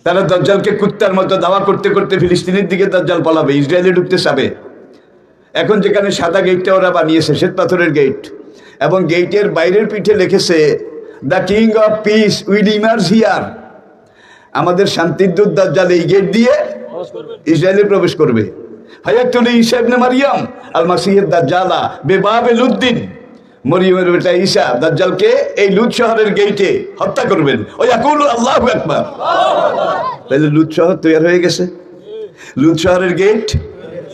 তারা দাজ্জালকে কুত্তার মতো দাওয়া করতে করতে ফিলিস্তিনের দিকে দাজ্জাল পলাবে, ইসরায়েলে ঢুকতে চাবে। এখন যেখানে সাদা গেটটা ওরা বানিয়েছে, শ্বেত পাথরের গেট, এবং গেটের বাইরের পিঠে লিখেছে, the king of piece will emerge here. আমাদের শান্তির দূত দাজ্জাল এই গেট দিয়ে ইসরায়েলে প্রবেশ করবে। হায়াতুল ঈসা ইবনে মারিয়াম আল মাসিহের দাজ্জালা বেবাবিলউদ্দিন, মরিয়মের বেটা ঈসা দাজ্জালকে এই লুদ শহরের গেটে হত্যা করবেন। ওই ইয়াকুলু আল্লাহু আকবার। তাহলে লুদ শহর তৈরি হয়ে গেছে, লুদ শহরের গেট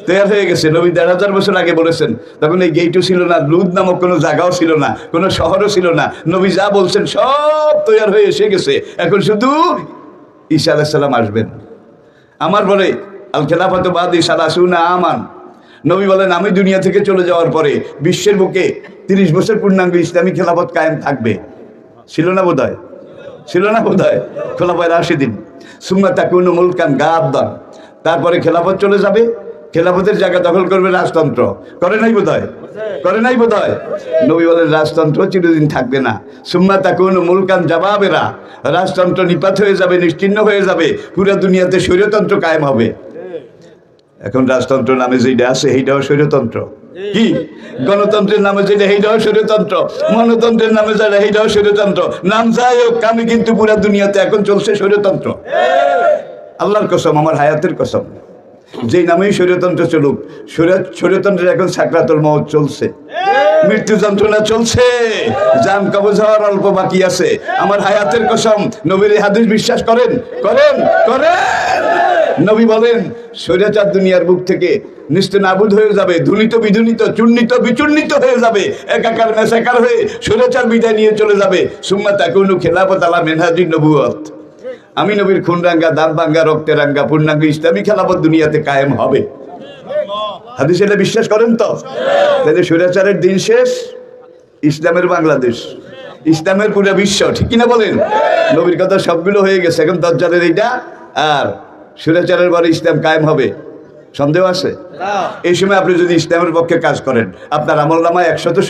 তৈরি হয়ে গেছে। নবী 1500 বছর আগে বলেছেন, তখন এই গেটও ছিল না, লুদ নামক কোনো জায়গাও ছিল না, কোনো শহরও ছিল না। নবী যা বলছেন সব তৈরি হয়ে এসে গেছে। এখন শুধু ঈসা আলাইহিস সালাম আসবেন। আমার বলে আল খেলাফাতু বাদি সালাসুনা আমান, নবী বলেন আমি দুনিয়া থেকে চলে যাওয়ার পরে বিশ্বের বুকে 30 বছর পূর্ণাঙ্গ ইসলামী খেলাফত কায়েম থাকবে। ছিল না বোধহয়, ছিল না বোধহয় খোলাফায়ে রাশিদিন। সুম্মা তাকুনু মুলকান গাদ্দান, তারপরে খেলাফত চলে যাবে, খেলাফতের জায়গা দখল করবে রাজতন্ত্র। করে নাই বোধহয়, করে নাই বোধহয়। নবী বলেন রাজতন্ত্র চিরদিন থাকবে না। সুম্মা তাকুনু মুলকান জাবাবেরা, রাজতন্ত্র নিপাত হয়ে যাবে, নিশ্চিহ্ন হয়ে যাবে, পুরো দুনিয়াতে স্বৈরতন্ত্র কায়েম হবে। এখন রাজতন্ত্র নামে যেটা আছে এইটাও স্বৈরতন্ত্র। কি গণতন্ত্রের নামে যেটা সেইটাও স্বৈরতন্ত্র, গণতন্ত্রের নামে যারা সেইটাও স্বৈরতন্ত্র। নাম যাই হোক, আমি কিন্তু পুরা দুনিয়াতে এখন চলছে স্বৈরতন্ত্র। আল্লাহর কসম, আমার হায়াতের কসম, যেই নামেই স্বৈরতন্ত্র চলুক, স্বৈরতন্ত্রের এখন সাকরাতুল মউত চলছে, মৃত্যু যন্ত্রণা চলছে, জান কবজ হওয়ার অল্প বাকি আছে। আমার হায়াতের কসম, নবীর হাদিস বিশ্বাস করেন? করেন? করেন? নবী বলেন স্বৈরাচার দুনিয়ার বুক থেকে নিস্তে নাবুদ হয়ে যাবে, ধুলিত বিধুলিত, চূর্ণিত বিচূর্ণিত হয়ে যাবে, একাকার মেসাকার হয়ে স্বৈরাচার বিদায় নিয়ে চলে যাবে। সুম্মা তাকুনু খেলাফত আলা মিনহাজিন নবুয়ত। আমি নবীর খুন রাঙ্গা, দাঁত ভাঙ্গা, রক্তে রাঙ্গা পূর্ণাঙ্গ ইসলামী খেলাফত দুনিয়াতে কায়েম হবে। হাদিস এটা বিশ্বাস করেন তো? তাহলে স্বৈরাচারের দিন শেষ, ইসলামের বাংলাদেশ, ইসলামের পুরো বিশ্ব, ঠিক কিনা বলেন? নবীর কথা সবগুলো হয়ে গেছে, এখন দাজ্জালের এইটা, আর স্বৈরাচারের পরে ইসলাম কায়েম হবে। সন্দেহ আছে? এই সময় আপনি যদি ইসলামের পক্ষে কাজ করেন, আপনার আমলনামায় 100